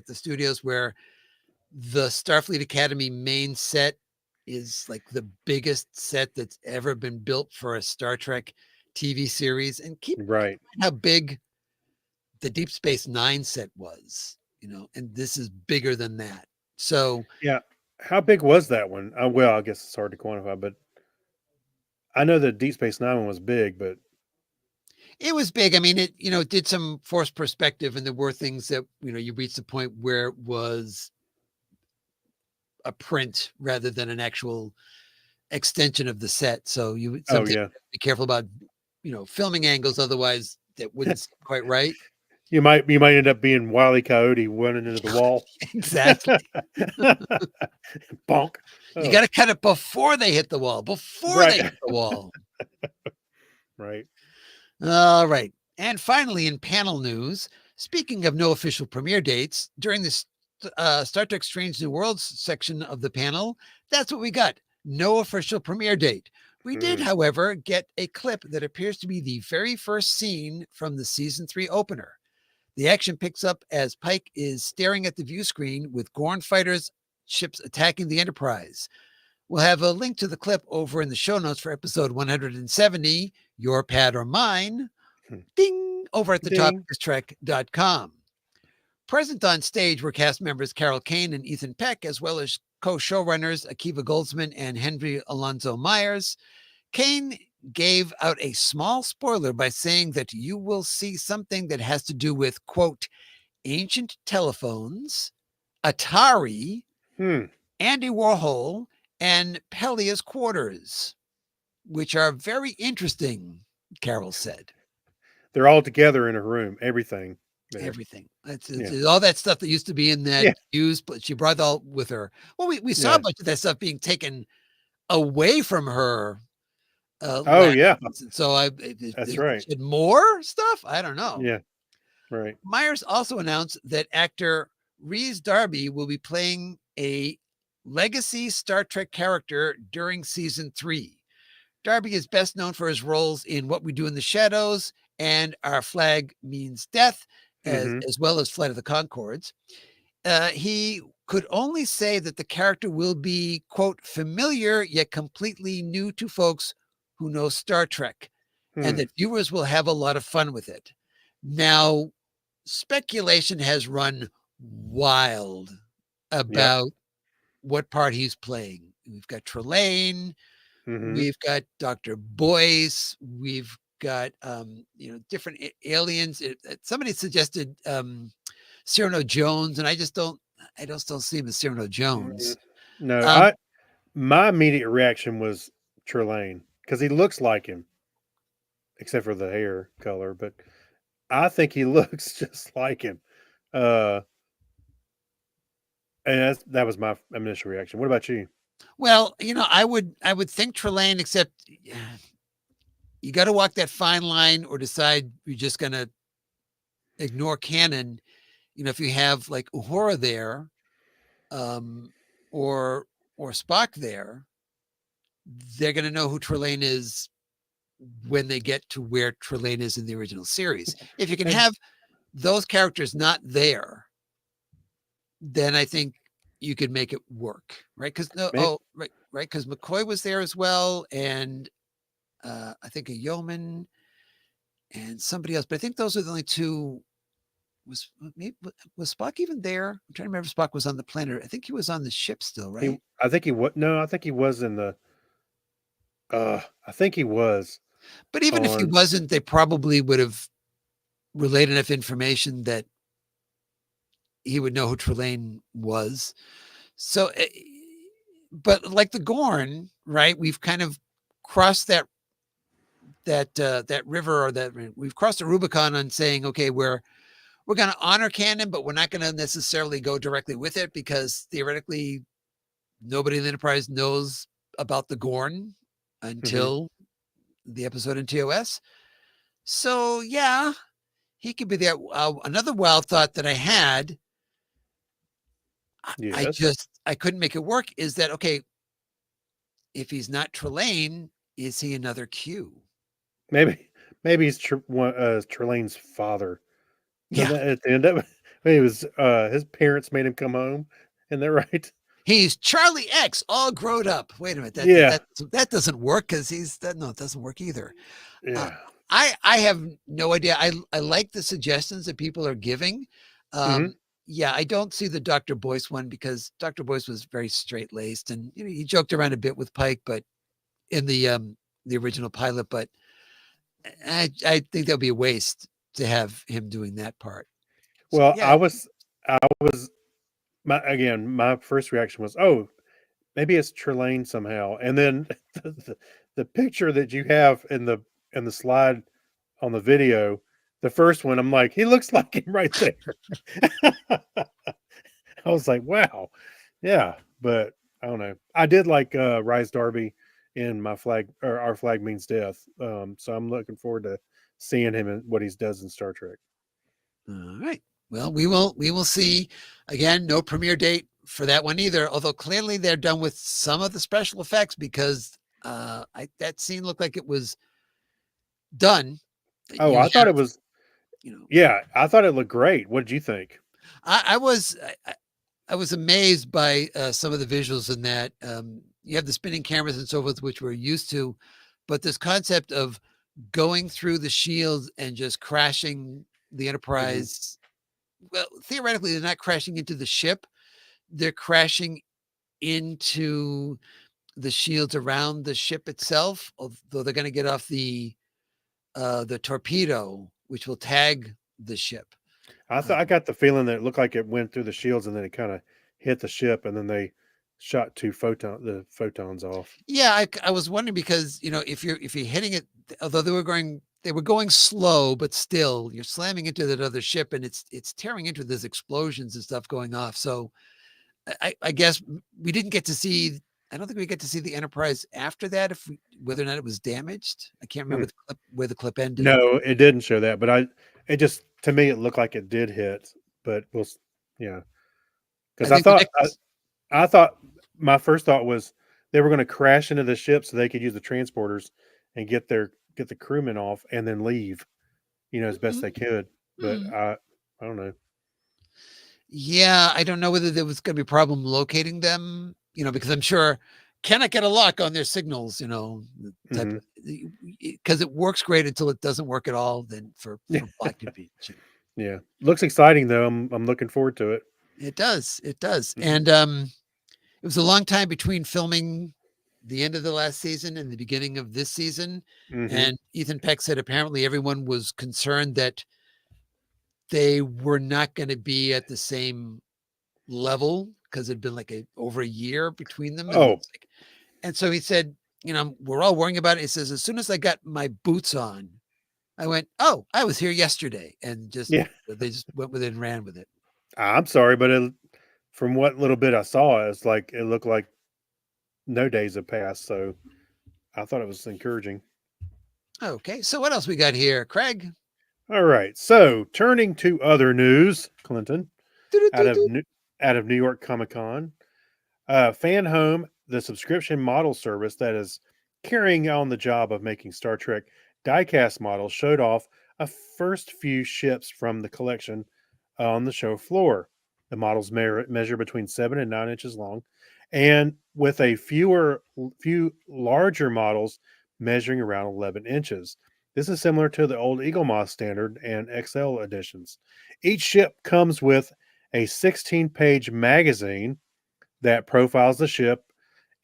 the studios where the Starfleet Academy main set is like the biggest set that's ever been built for a Star Trek TV series. And keep in mind how big the Deep Space Nine set was, and this is bigger than that. So yeah, how big was that one? Well, I guess it's hard to quantify, but I know the Deep Space Nine one was big, but it was big. I mean, it did some forced perspective, and there were things that you reached the point where it was a print rather than an actual extension of the set. So you be careful about filming angles, otherwise that wouldn't seem quite right. You might end up being Wile E. Coyote running into the wall. Exactly. Bonk. You got to cut it before they hit the wall. They hit the wall. Right. All right. And finally, in panel news, speaking of no official premiere dates, during this Star Trek Strange New Worlds section of the panel, that's what we got. No official premiere date. We did, however, get a clip that appears to be the very first scene from the season 3 opener. The action picks up as Pike is staring at the view screen with Gorn fighters ships attacking the Enterprise. We'll have a link to the clip over in the show notes for episode 170, Your Pad or Mine, ding, over at the top of Trek.com. Present on stage were cast members Carol Kane and Ethan Peck, as well as co-showrunners Akiva Goldsman and Henry Alonso Myers. Kane gave out a small spoiler by saying that you will see something that has to do with, quote, ancient telephones, Atari, Andy Warhol, and Pelias quarters, which are very interesting, Carol said. They're all together in a room, everything. There. Everything. It's all that stuff that used to be in that used, but she brought it all with her. Well, we saw a bunch of that stuff being taken away from her. So that's right. More stuff? I don't know. Yeah, right. Myers also announced that actor Rhys Darby will be playing a legacy Star Trek character during season 3. Darby is best known for his roles in What We Do in the Shadows and Our Flag Means Death, as well as Flight of the Conchords. He could only say that the character will be, quote, familiar yet completely new to folks who know Star Trek, and that viewers will have a lot of fun with it. Now, speculation has run wild about what part he's playing. We've got Trelane, Mhm. we've got Dr. Boyce, we've got different aliens. Somebody suggested Cyrano Jones, and I don't still see him as Cyrano Jones. No, Um, my immediate reaction was Trelane because he looks like him, except for the hair color. But I think he looks just like him. Uh, and that was my initial reaction. What about you? well, I would think Trelane, except you got to walk that fine line or decide you're just going to ignore canon. If you have like Uhura there, um, or Spock there, they're going to know who Trelane is when they get to where Trelane is in the original series. If you can And- have those characters not there, then I think you could make it work, right? Because right, because McCoy was there as well, and I think a yeoman and somebody else, but I think those are the only two. Was Spock even there? I'm trying to remember if Spock was on the planet. I think he was on the ship still, right? I think he was. No, I think he was in the. I think he was But even if he on. wasn't, they probably would have relayed enough information that he would know who Trelane was. So, but like the Gorn, right? We've kind of crossed that river, or that we've crossed the Rubicon on saying, okay, we're going to honor canon, but we're not going to necessarily go directly with it because theoretically, nobody in the Enterprise knows about the Gorn until the episode in TOS. So yeah, he could be there. Another wild thought that I had, Yes. I couldn't make it work, is that, okay, if he's not Trelane, is he another Q? Maybe he's Trelane's father. Yeah, At the end of it, he was his parents made him come home, and they're right. he's Charlie X, all grown up. Wait a minute, Yeah. that doesn't work because no, it doesn't work either. Yeah. I have no idea. I like the suggestions that people are giving. Mhm. Yeah, I don't see the Dr. Boyce one because Dr. Boyce was very straight laced, and he joked around a bit with Pike, but in the original pilot. But I think that would be a waste to have him doing that part. So, Well, yeah, I was my first reaction was, oh, maybe it's Trelane somehow, and then the picture that you have in the slide on the video, the first one, I'm like, he looks like him right there. I was like, wow, yeah, but I don't know. I did like Rise Darby in my flag or Our Flag Means Death, so I'm looking forward to seeing him and what he does in Star Trek. all right. Well, we will see. Again, no premiere date for that one either. Although clearly they're done with some of the special effects because that scene looked like it was done. Oh, You I thought have, it was. you know, Yeah, I thought it looked great. What did you think? I was I was amazed by some of the visuals in that. You have the spinning cameras and so forth, which we're used to, but this concept of going through the shield and just crashing the Enterprise. Well, theoretically, they're not crashing into the ship; they're crashing into the shields around the ship itself. Although they're going to get off the torpedo, which will tag the ship. I thought I got the feeling that it looked like it went through the shields and then it kind of hit the ship and then they shot the photons off. Yeah, I was wondering because if you're hitting it, although they were going slow, but still you're slamming into that other ship and it's tearing into those explosions and stuff going off. So I guess we didn't get to see. I don't think we get to see the Enterprise after that. Whether or not it was damaged, I can't remember where the clip ended. No, it didn't show that, but it just to me it looked like it did hit, but yeah, because I think the next, I thought my first thought was they were going to crash into the ship so they could use the transporters and get the crewmen off and then leave, as best they could. But Mhm. I don't know. Yeah, I don't know whether there was going to be a problem locating them, because I'm sure cannot get a lock on their signals, type Mhm. because it works great until it doesn't work at all. Then for Yeah. Black to be. Yeah. Looks exciting though. I'm looking forward to it. It does. It does. Mhm. And it was a long time between filming the end of the last season and the beginning of this season. Mhm. And Ethan Peck said apparently everyone was concerned that they were not going to be at the same level because it'd been like over a year between them. And, Oh, it's like, and so he said, we're all worrying about it. He says, as soon as I got my boots on, I went, oh, I was here yesterday. And just, yeah. they just went with it and ran with it. I'm sorry, but from what little bit I saw, it's like it looked like no days have passed. So I thought it was encouraging. Okay. So what else we got here, Craig? All right. So turning to other news, Clinton, out of Doo-doo-doo-doo. New, out of New York Comic Con, Fan Home, the subscription model service that is carrying on the job of making Star Trek diecast models, showed off a first few ships from the collection on the show floor. The models measure between 7 and 9 inches long, and with few larger models measuring around 11 inches. This is similar to the old Eagle Moss Standard and XL editions. Each ship comes with a 16-page magazine that profiles the ship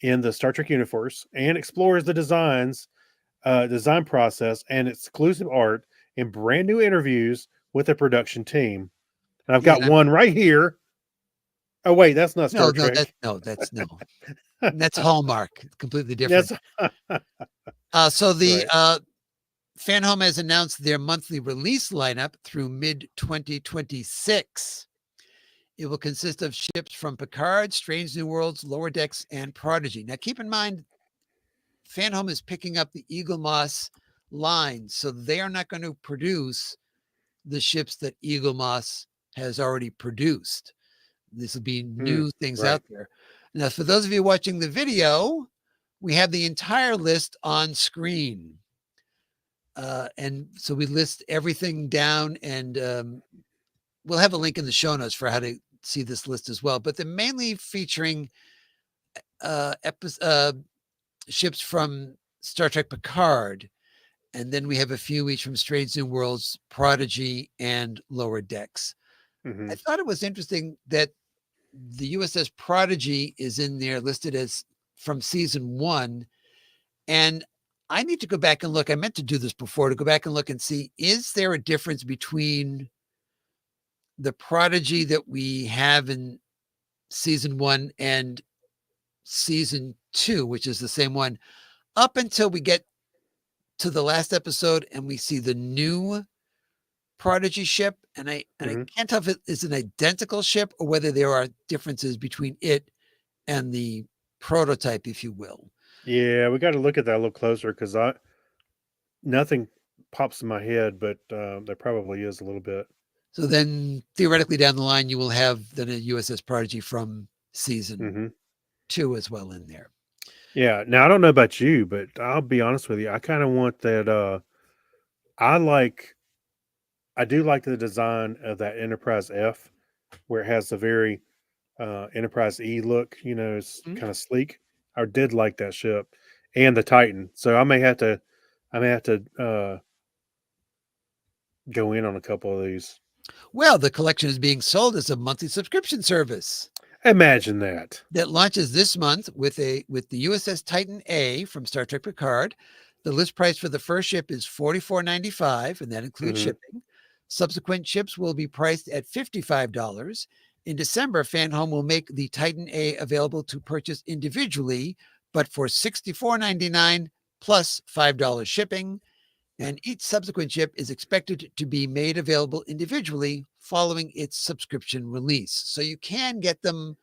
in the Star Trek universe and explores the design process and exclusive art in brand new interviews with the production team. And I've Yeah. got one right here. Oh wait, that's not Star No, Trek. that's Hallmark. Completely different. That's So the right. Fan Home has announced their monthly release lineup through mid 2026. It will consist of ships from Picard, Strange New Worlds, Lower Decks, and Prodigy. Now, keep in mind, Fan Home is picking up the Eagle Moss line, so they are not going to produce the ships that Eagle Moss has already produced. This will be new things Right. out there. Now, for those of you watching the video, we have the entire list on screen. And so we list everything down, and we'll have a link in the show notes for how to see this list as well. But they're mainly featuring ships from Star Trek Picard. And then we have a few each from Strange New Worlds, Prodigy, and Lower Decks. Hmm. I thought it was interesting that the USS Prodigy is in there listed as from season 1. And I need to go back and look. I meant to do this before, to go back and look and see, is there a difference between the Prodigy that we have in season 1 and season 2, which is the same one, up until we get to the last episode and we see the new Prodigy ship, and I Hmm. can't tell if it is an identical ship or whether there are differences between it and the prototype, if you will. Yeah, we got to look at that a little closer because I nothing pops in my head, but there probably is a little bit. So then theoretically down the line, you will have then a USS Prodigy from season Hmm. 2 as well in there. Yeah. Now I don't know about you, but I'll be honest with you. I kind of want that. I like. I do like the design of that Enterprise F, where it has a very Enterprise E look. It's Mhm. kind of sleek. I did like that ship, and the Titan. So I may have to. Go in on a couple of these. Well, the collection is being sold as a monthly subscription service Imagine that. that launches this month with the USS Titan A from Star Trek Picard. The list price for the first ship is $44.95, and that includes Hmm. shipping. Subsequent ships will be priced at $55. In December, Fan Home will make the Titan A available to purchase individually, but for $64.99 plus $5 shipping. And each subsequent ship is expected to be made available individually following its subscription release. So you can get them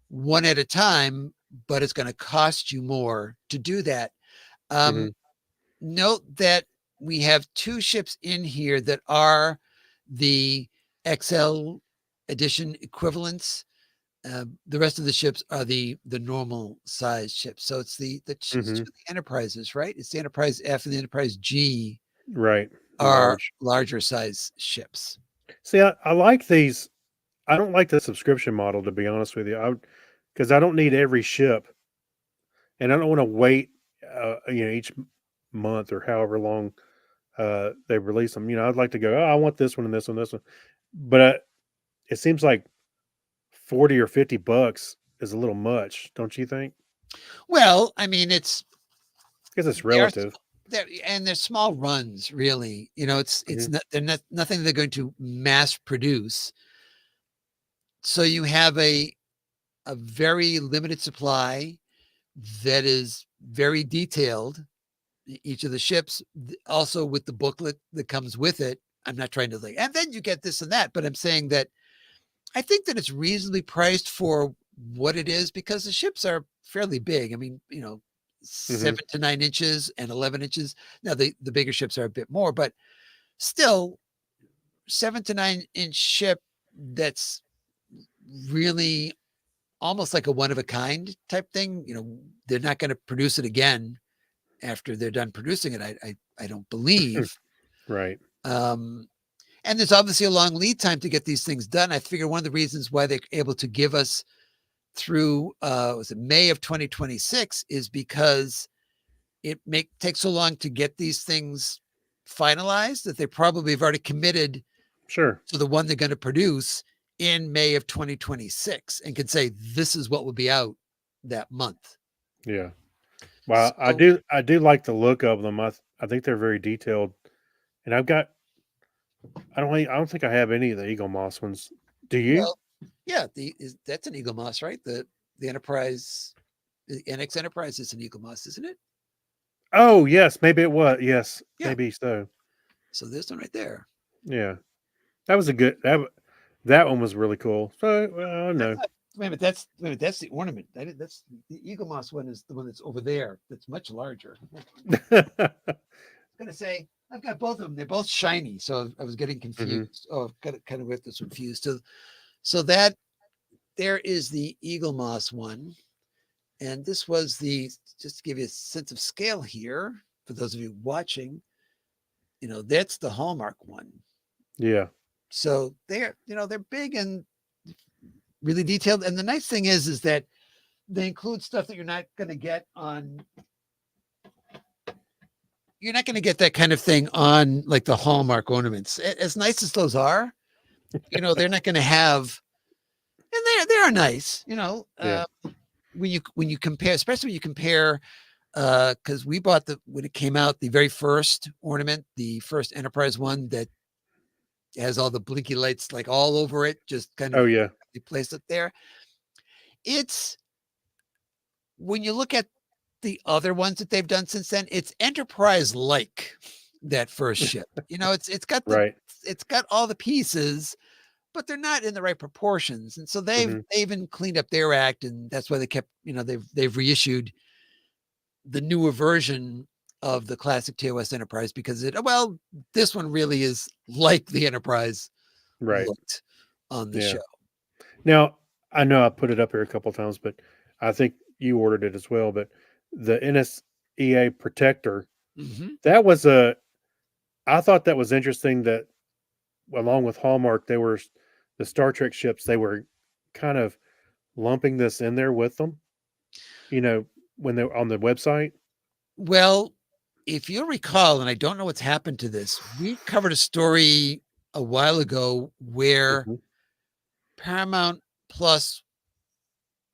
one at a time, but it's going to cost you more to do that. Hmm. Note that we have 2 ships in here that are the XL edition equivalents. The rest of the ships are the normal size ships. So it's the Hmm. Enterprises, right? It's the Enterprise F and the Enterprise G Right. are Large. larger size ships. See, I like these. I don't like the subscription model, to be honest with you. Because I don't need every ship, and I don't want to wait. Each month or however long they release them. I'd like to go. Oh, I want this one and this one, this one, but it seems like 40 or $50 is a little much, don't you think? Well, I mean, it's Because it's they are relative. they're small runs, really. It's Mhm. not they're not nothing they're going to mass produce. So you have a very limited supply that is very detailed. Each of the ships, also with the booklet that comes with it. I'm not trying to and then you get this and that, but I'm saying that I think that it's reasonably priced for what it is because the ships are fairly big. I mean, 7 to 9 inches and 11 inches. Now the bigger ships are a bit more, but still 7 to 9 inch ship that's really almost like a one of a kind type thing. They're not going to produce it again after they're done producing it. I don't believe. Right. And there's obviously a long lead time to get these things done. I figure one of the reasons why they're able to give us through was it May of 2026 is because it takes so long to get these things finalized that they probably have already committed Sure. to the one they're going to produce in May of 2026 and can say this is what will be out that month. Yeah. Well, So, I do like the look of them. I think they're very detailed, and I don't think I have any of the Eagle Moss ones. Do you? well, yeah, that's an Eagle Moss, right? The Enterprise, the NX Enterprise is an Eagle Moss, isn't it? Oh, yes, maybe it was. Yes, Yeah. maybe so. So there's one right there. Yeah, that was a good that one was really cool. So, no. Wait a minute, that's the ornament. That's the Eagle Moss one is the one that's over there. That's much larger. I'm gonna say I've got both of them. They're both shiny, so I was getting confused. Oh, I've got it kind of with this confused. So that there is the Eagle Moss one, and this was just to give you a sense of scale here for those of you watching. That's the Hallmark one. Yeah. So they're big and really detailed. And the nice thing is that they include stuff that you're not going to get that kind of thing on like the Hallmark ornaments. As nice as those are, they're not going to have, and they are nice, Yeah. when you compare, especially when you compare, because we bought when it came out, the very first ornament, the first Enterprise one that has all the blinky lights like all over it, just kind Oh, of yeah. placed it there. It's when you look at the other ones that they've done since then, it's Enterprise like that first ship. It's got Right. it's got all the pieces, but they're not in the right proportions. And so they've Mhm. even cleaned up their act, and that's why they kept, they've reissued the newer version of the classic TOS Enterprise because this one really is like the Enterprise Right. looked on the Yeah. show. Now, I know I put it up here a couple times, but I think you ordered it as well. But the NSEA Protector, Mhm. that was I thought that was interesting that along with Hallmark, they were the Star Trek ships, they were kind of lumping this in there with them, when they're on the website. Well, if you'll recall, and I don't know what's happened to this, we covered a story a while ago where Mhm. Paramount Plus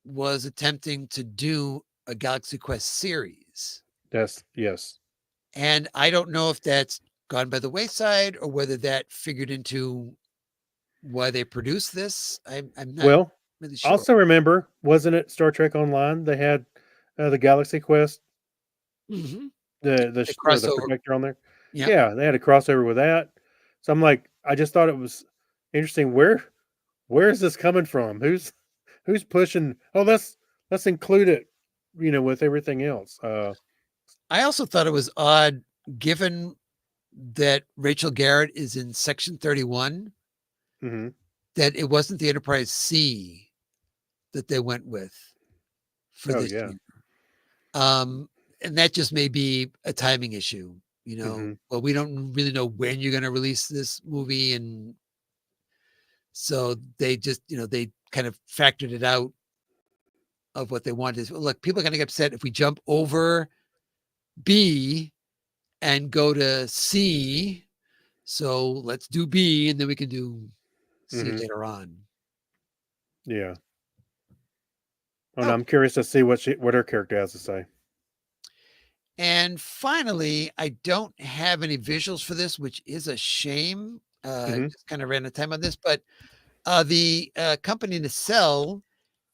was attempting to do a Galaxy Quest series. Yes. And I don't know if that's gone by the wayside or whether that figured into why they produced this. I'm not Well, really I sure. also remember, wasn't it Star Trek Online? They had the Galaxy Quest, Mhm. The the crossover. Protector on there. Yep. Yeah, they had a crossover with that. So I'm like, I just thought it was interesting. Where is this coming from? Who's pushing? Oh, let's include it, with everything else. I also thought it was odd, given that Rachel Garrett is in Section 31, Mhm. that it wasn't the Enterprise C that they went with for Oh this yeah. year. Um, and that just may be a timing issue. Mhm. Well, we don't really know when you're going to release this movie, and so they just, they kind of factored it out of what they wanted. Look, people are going to get upset if we jump over B and go to C. So let's do B, and then we can do C Mhm. later on. Yeah. Oh, Oh. no, I'm curious to see what her character has to say. And finally, I don't have any visuals for this, which is a shame. Mhm. Just kind of ran out of time on this, but the company Nacelle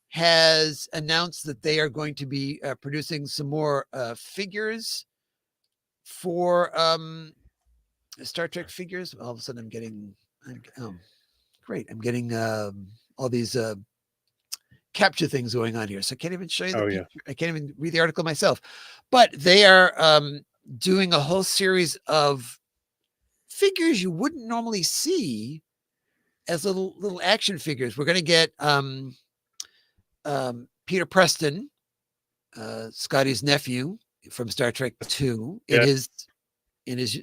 has announced that they are going to be producing some more figures for Star Trek figures. All of a sudden, great. I'm getting all these capture things going on here. So I can't even show you the Oh, yeah. picture. I can't even read the article myself. But they are doing a whole series of figures you wouldn't normally see as little action figures. We're going to get Peter Preston, Scotty's nephew from Star Trek 2, Yeah. in his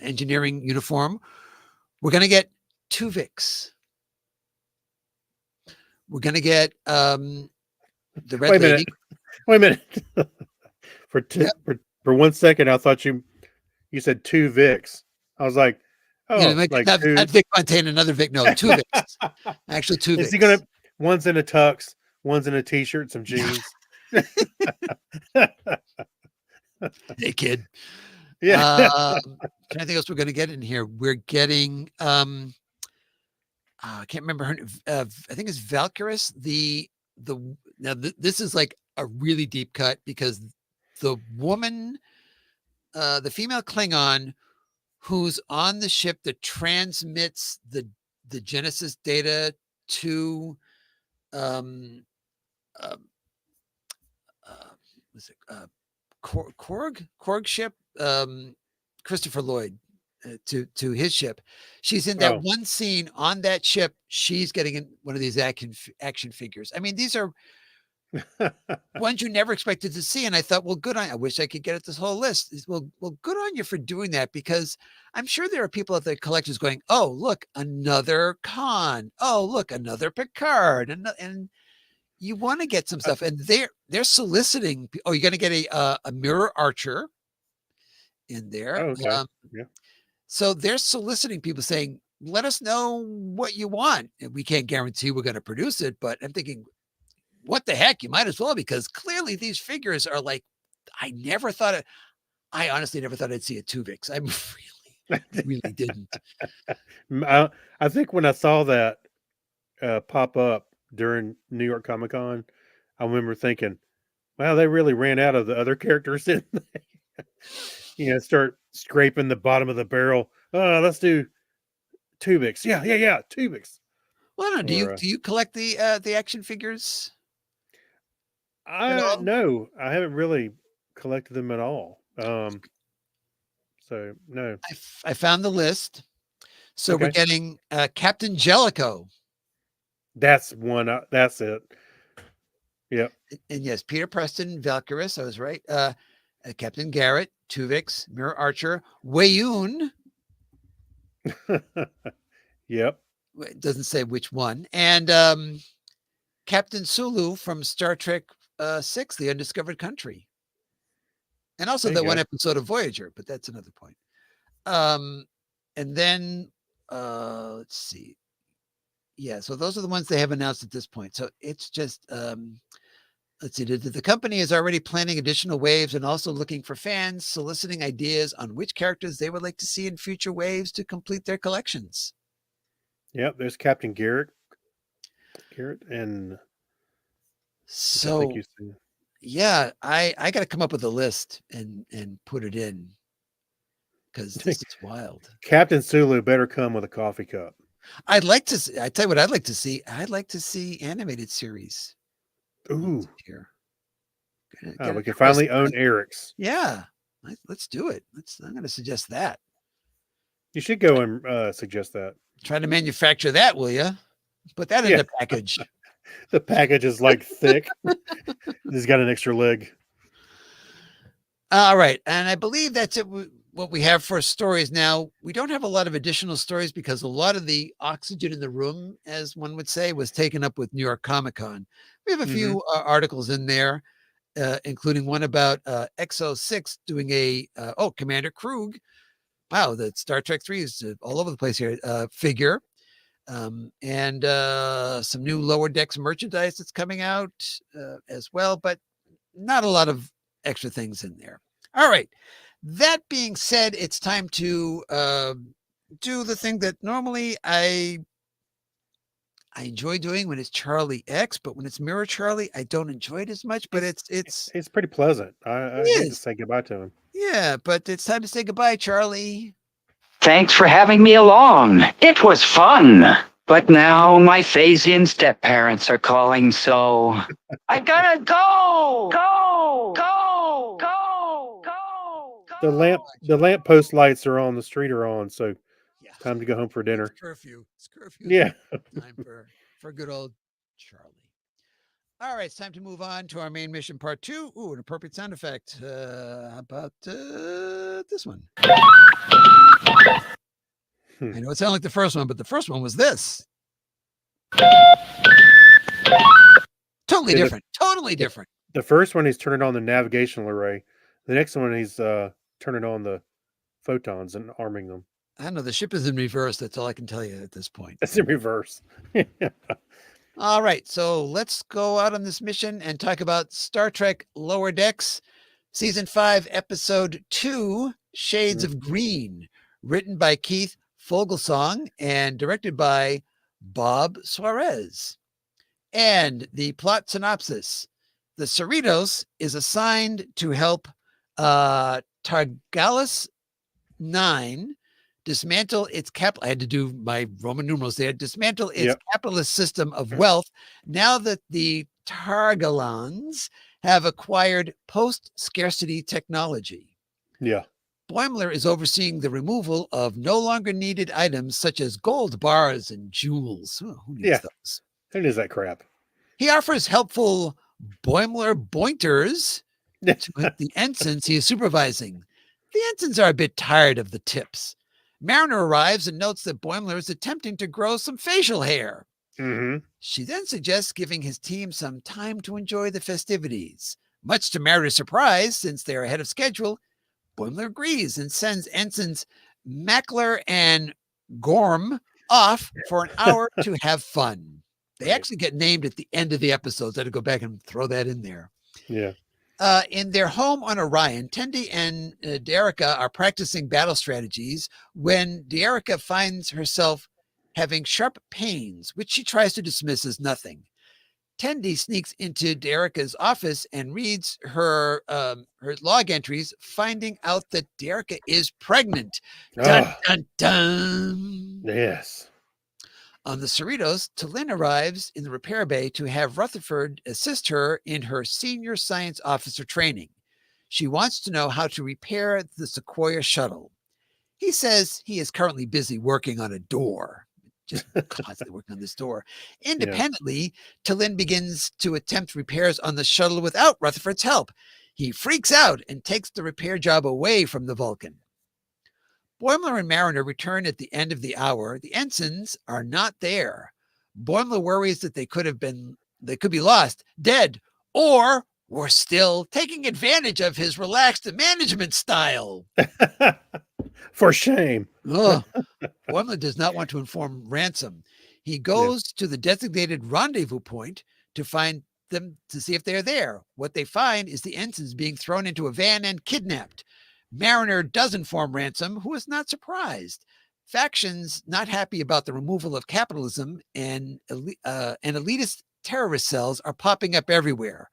engineering uniform. We're going to get Tuvix. We're going to get the Red Wait a Lady. minute. Wait a minute. Yep. For 1 second, I thought you said two Vicks. I was like, You know, oh, like not two. Vic Fontaine, another Vic. No, Tuvix. Actually, Tuvix. Is he gonna? One's in a tux, one's in a t-shirt, some jeans. Hey, kid. Yeah. Anything else we're going to get in here? We're getting I can't remember her. I think it's Valkyris. This is like a really deep cut because the woman, the female Klingon, who's on the ship that transmits the Genesis data to was it Korg ship, Christopher Lloyd, to his ship. She's in that one scene on that ship. She's getting in one of these action figures. I mean, these are ones you never expected to see. And I thought, well, good on. I wish I could get at this whole list. Well, good on you for doing that, because I'm sure there are people at the collectors going, "Oh, look, another Khan. Oh, look, another Picard." And you want to get some stuff, and they're soliciting. Oh, you're going to get a Mirror Archer in there. Oh, okay. Yeah. So they're soliciting people, saying, "Let us know what you want." And we can't guarantee we're going to produce it, but I'm thinking, what the heck? You might as well, because clearly these figures are like, I honestly never thought I'd see a Tuvix. I really didn't. I think when I saw that pop up during New York Comic Con, I remember thinking, wow, they really ran out of the other characters, didn't they? Start scraping the bottom of the barrel. Let's do Tuvix. Yeah, Tuvix. Well, no, do you collect the action figures? No, I haven't really collected them at all. So no. I found the list. So Okay. we're getting Captain Jellicoe. That's one. That's it. Yep. And yes, Peter Preston, Valkyris. I was right. Captain Garrett, Tuvix, Mirror Archer, Weyoun. Yep. It doesn't say which one. And Captain Sulu from Star Trek 6, The Undiscovered Country. And also that one episode of Voyager, but that's another point. And then let's see. Yeah, so those are the ones they have announced at this point. So it's just let's see. The company is already planning additional waves and also looking for fans, soliciting ideas on which characters they would like to see in future waves to complete their collections. Yep, there's Captain Garrett, and so yeah, I got to come up with a list and put it in, because this is wild. Captain Sulu better come with a coffee cup. I'd like to see. I tell you what, I'd like to see. I'd like to see animated series. Ooh, here. we can finally own Eric's. Yeah, let's do it. I'm going to suggest that. You should go and suggest that. Try to manufacture that, will you? Put that in the package. The package is like thick. He's got an extra leg. All right, and I believe that's it. What we have for stories now. We don't have a lot of additional stories because a lot of the oxygen in the room, as one would say, was taken up with New York Comic Con. We have a few articles in there. including one about XO6 doing a Commander Krug. Wow, the Star Trek 3 is all over the place here. Figure. And some new Lower Decks merchandise that's coming out as well, but not a lot of extra things in there. All right. That being said, it's time to do the thing that normally I enjoy doing when it's Charlie X, but when it's Mirror Charlie, I don't enjoy it as much. But it's pretty pleasant. I hate to say goodbye to him. yeah, but it's time to say goodbye, Charlie. Thanks for having me along. It was fun. But now my Phasian step-parents are calling, so I gotta go! Go! Go! Go! Go! The lamp post lights are on, the street are on, so Yeah, time to go home for dinner. it's curfew. It's curfew. Yeah. Time for good old Charlie. All right, it's time to move on to our main mission part 2. Ooh, an appropriate sound effect. How about this one? I know it sounded like the first one, but the first one was this. Totally different. Totally different. The first one, he's turning on the navigational array. The next one, he's turning on the photons and arming them. I don't know. The ship is in reverse. That's all I can tell you at this point. It's in reverse. All right, so let's go out on this mission and talk about Star Trek Lower Decks, Season 5, Episode 2, Shades of Green, written by Keith Fogelsong and directed by Bob Suarez. And the plot synopsis: the Cerritos is assigned to help Targalis 9 dismantle its I had to do my Roman numerals there. Dismantle its capitalist system of wealth now that the Targalans have acquired post-scarcity technology. Yeah. Boimler is overseeing the removal of no longer needed items such as gold bars and jewels. Oh, who needs those? Who needs that crap? He offers helpful Boimler bointers to the ensigns he is supervising. The ensigns are a bit tired of the tips. Mariner arrives and notes that Boimler is attempting to grow some facial hair. Mm-hmm. She then suggests giving his team some time to enjoy the festivities. Much to Mariner's surprise, since they're ahead of schedule, Boimler agrees and sends ensigns Mackler and Gorm off for an hour to have fun. They actually get named at the end of the episodes. I had to go back and throw that in there. Yeah. In their home on Orion, Tendi and Dearica are practicing battle strategies when Dearica finds herself having sharp pains, which she tries to dismiss as nothing. Tendi sneaks into Dearica's office and reads her log entries, finding out that Dearica is pregnant. Dun, dun, dun. Yes. On the Cerritos, T'Lyn arrives in the repair bay to have Rutherford assist her in her senior science officer training. She wants to know how to repair the Sequoia shuttle. He says he is currently busy working on a door. Just constantly working on this door. Independently, T'Lyn begins to attempt repairs on the shuttle without Rutherford's help. He freaks out and takes the repair job away from the Vulcan. Boimler and Mariner return at the end of the hour. The ensigns are not there. Boimler worries that they could be lost, dead, or worse still, taking advantage of his relaxed management style. For shame. Boimler does not want to inform Ransom. He goes to the designated rendezvous point to find them, to see if they're there. What they find is the ensigns being thrown into a van and kidnapped. Mariner does inform Ransom, who is not surprised. Factions not happy about the removal of capitalism and elitist terrorist cells are popping up everywhere.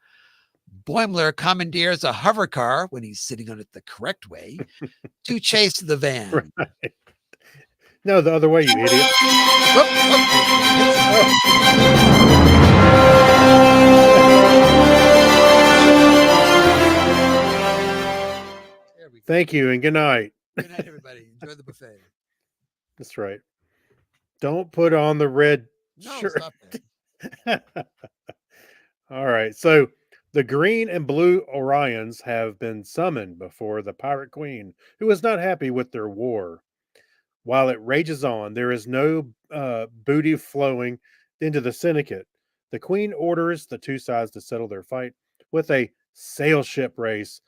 Boimler commandeers a hover car, when he's sitting on it the correct way, to chase the van. Right. No, the other way, you idiot. Thank you and good night. Good night, everybody. Enjoy the buffet. That's right. Don't put on the red No, stop shirt. All right. So the green and blue Orions have been summoned before the Pirate Queen, who is not happy with their war. While it rages on, there is no booty flowing into the syndicate. The Queen orders the two sides to settle their fight with a sail ship race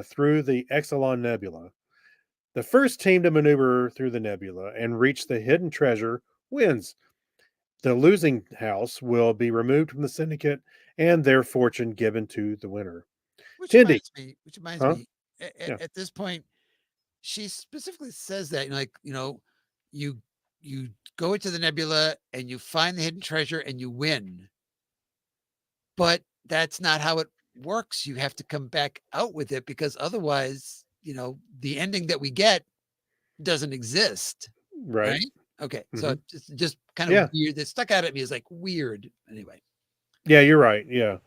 through the Exelon Nebula. The first team to maneuver through the nebula and reach the hidden treasure wins. The losing house will be removed from the syndicate and their fortune given to the winner. Which Tindy. reminds me, Huh? Yeah. at this point, she specifically says that, like, you you go into the nebula and you find the hidden treasure and you win. But that's not how it works. You have to come back out with it because otherwise, the ending that we get doesn't exist. Right. Right? Okay. So Mhm. just kind of Yeah. weird. It stuck out at me as like weird. Anyway. Yeah, you're right. Yeah.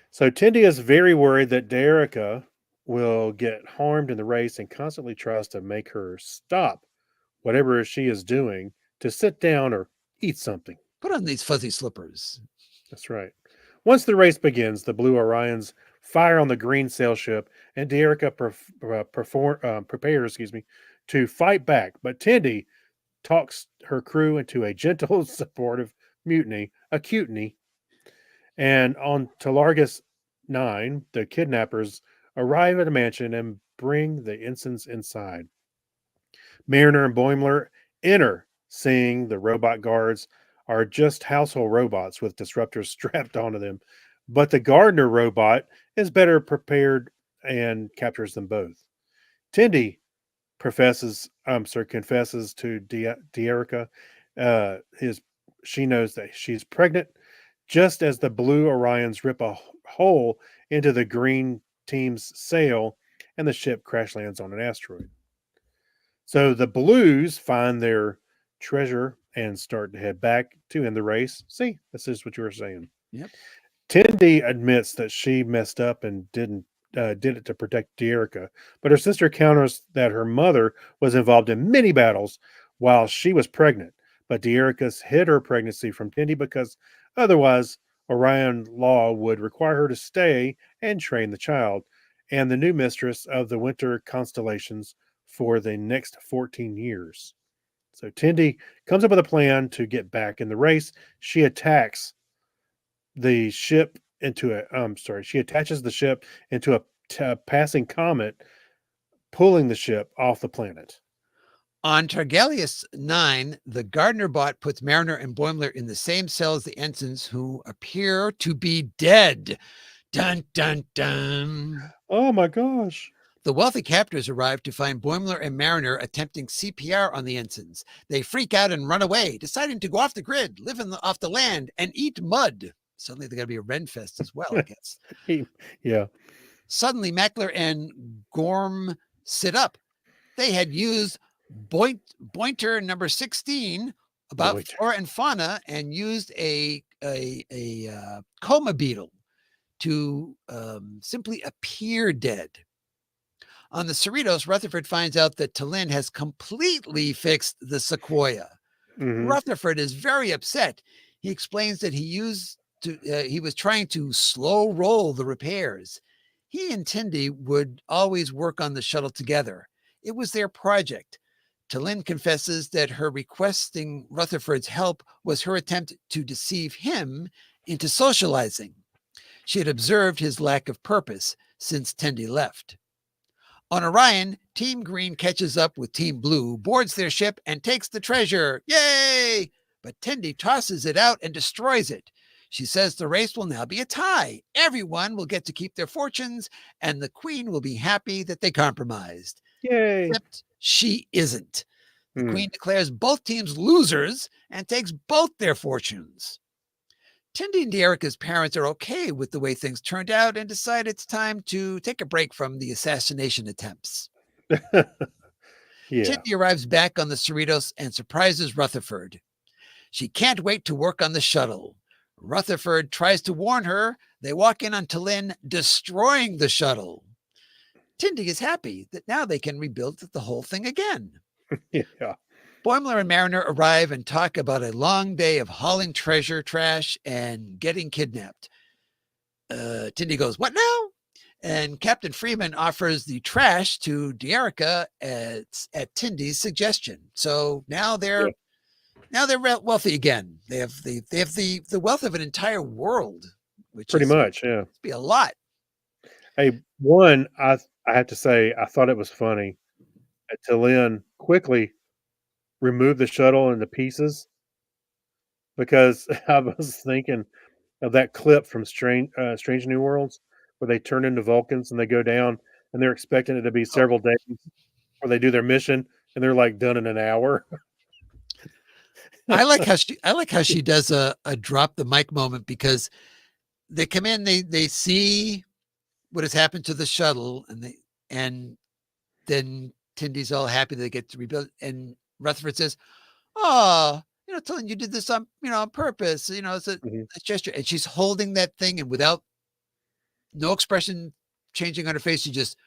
So Tindy is very worried that Derica will get harmed in the race and constantly tries to make her stop whatever she is doing to sit down or eat something. Put on these fuzzy slippers. That's right. Once the race begins, the Blue Orions fire on the green sail ship, and Derica prepares, to fight back. But Tindy talks her crew into a gentle, supportive mutiny, a cutiny. And on Talargus 9, the kidnappers arrive at a mansion and bring the ensigns inside. Mariner and Boimler enter, seeing the robot guards are just household robots with disruptors strapped onto them. But the Gardner robot is better prepared and captures them both. Tindy confesses to Derica she knows that she's pregnant, just as the Blue Orions rip a hole into the green team's sail and the ship crash lands on an asteroid. So the Blues find their treasure and start to head back to end the race. See, this is what you were saying. Yep. Tindy admits that she messed up and did it to protect Derica, but her sister counters that her mother was involved in many battles while she was pregnant. But Derica hid her pregnancy from Tindy because otherwise Orion law would require her to stay and train the child and the new mistress of the winter constellations for the next 14 years. So Tindy comes up with a plan to get back in the race. She attacks the ship she attaches the ship into a passing comet, pulling the ship off the planet. On Targalius 9, the Gardner bot puts Mariner and Boimler in the same cell as the ensigns who appear to be dead. Dun, dun, dun. Oh my gosh. The wealthy captors arrive to find Boimler and Mariner attempting CPR on the ensigns. They freak out and run away, deciding to go off the grid, live off the land, and eat mud. Suddenly, they're going to be a Renfest as well, I guess. Yeah. Suddenly, Mackler and Gorm sit up. They had used Bointer number 16 about Bointer. flora and fauna and used a coma beetle to simply appear dead. On the Cerritos, Rutherford finds out that T'Lyn has completely fixed the Sequoia. Mhm. Rutherford is very upset. He explains that he was trying to slow roll the repairs. He and Tindy would always work on the shuttle together. It was their project. T'Lyn confesses that her requesting Rutherford's help was her attempt to deceive him into socializing. She had observed his lack of purpose since Tindy left. On Orion, Team Green catches up with Team Blue, boards their ship, and takes the treasure. Yay! But Tindy tosses it out and destroys it. She says the race will now be a tie. Everyone will get to keep their fortunes, and the Queen will be happy that they compromised. Yay. Except she isn't. The Hmm. Queen declares both teams losers and takes both their fortunes. Tindy and Derica's parents are okay with the way things turned out and decide it's time to take a break from the assassination attempts. Yeah. Tindy arrives back on the Cerritos and surprises Rutherford. She can't wait to work on the shuttle. Rutherford tries to warn her. They walk in on T'Lyn, destroying the shuttle. Tindy is happy that now they can rebuild the whole thing again. Yeah. Boimler and Mariner arrive and talk about a long day of hauling treasure trash and getting kidnapped. Tindy goes, "What now?" And Captain Freeman offers the trash to Derica at Tindy's suggestion. So now they're wealthy again. They have the wealth of an entire world, which Pretty is much. Yeah. be a lot. Hey, one, I have to say, I thought it was funny until Lynn quickly removed the shuttle into pieces because I was thinking of that clip from Strange New Worlds where they turn into Vulcans and they go down and they're expecting it to be Oh, several days before they do their mission and they're like done in an hour. I like how she does a drop the mic moment because they come in, they see what has happened to the shuttle, and then Tindy's all happy they get to rebuild, and Rutherford says, "Oh, telling you did this on on purpose. It's Mhm. a gesture." And she's holding that thing, and without no expression changing on her face, she just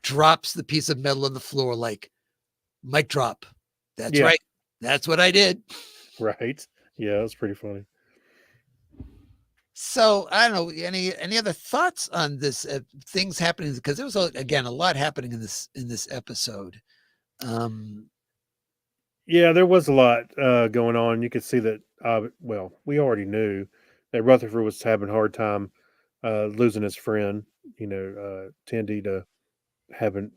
drops the piece of metal on the floor like mic drop. That's Yeah, right. That's what I did. right. Yeah, it was pretty funny. So I don't know any other thoughts on this things happening because there was again a lot happening in this episode. Um, Yeah, there was a lot going on. You could see that. Well, we already knew that Rutherford was having a hard time losing his friend. Tindy to having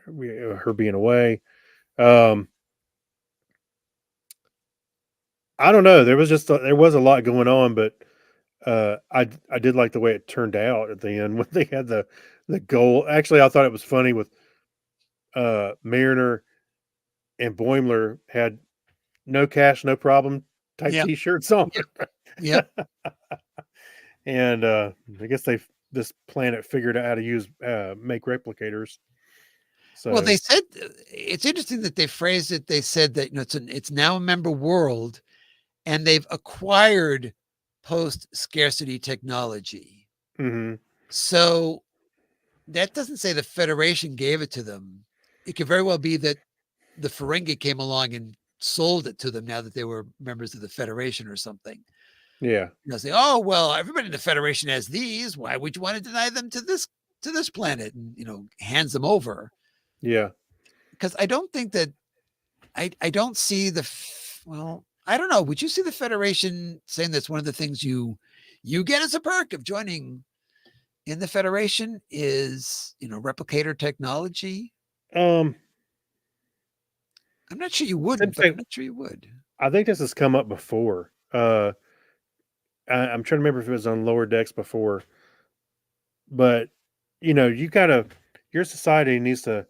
her being away. Um, I don't know. There was a lot going on, but I did like the way it turned out at the end when they had the goal. Actually, I thought it was funny with Mariner and Boimler had no cash, no problem type yeah, T-shirts on. yep, yep. And I guess this planet figured out how to use make replicators. Well, So they said it's interesting that they phrased it. They said that it's now a member world, and they've acquired post scarcity technology. mhm. So that doesn't say the Federation gave it to them. It could very well be that the Ferengi came along and sold it to them now that they were members of the Federation or something. Yeah, Say, oh well, everybody in the Federation has these. Why would you want to deny them to this planet? And hands them over yeah. because I don't think that I don't see well, I don't know. Would you see the Federation saying that's one of the things you get as a perk of joining in the Federation is replicator technology? Um, I'm not sure you wouldn't, seems but I'm like not sure you would. I think this has come up before. I'm trying to remember if it was on lower decks before, but you gotta your society needs to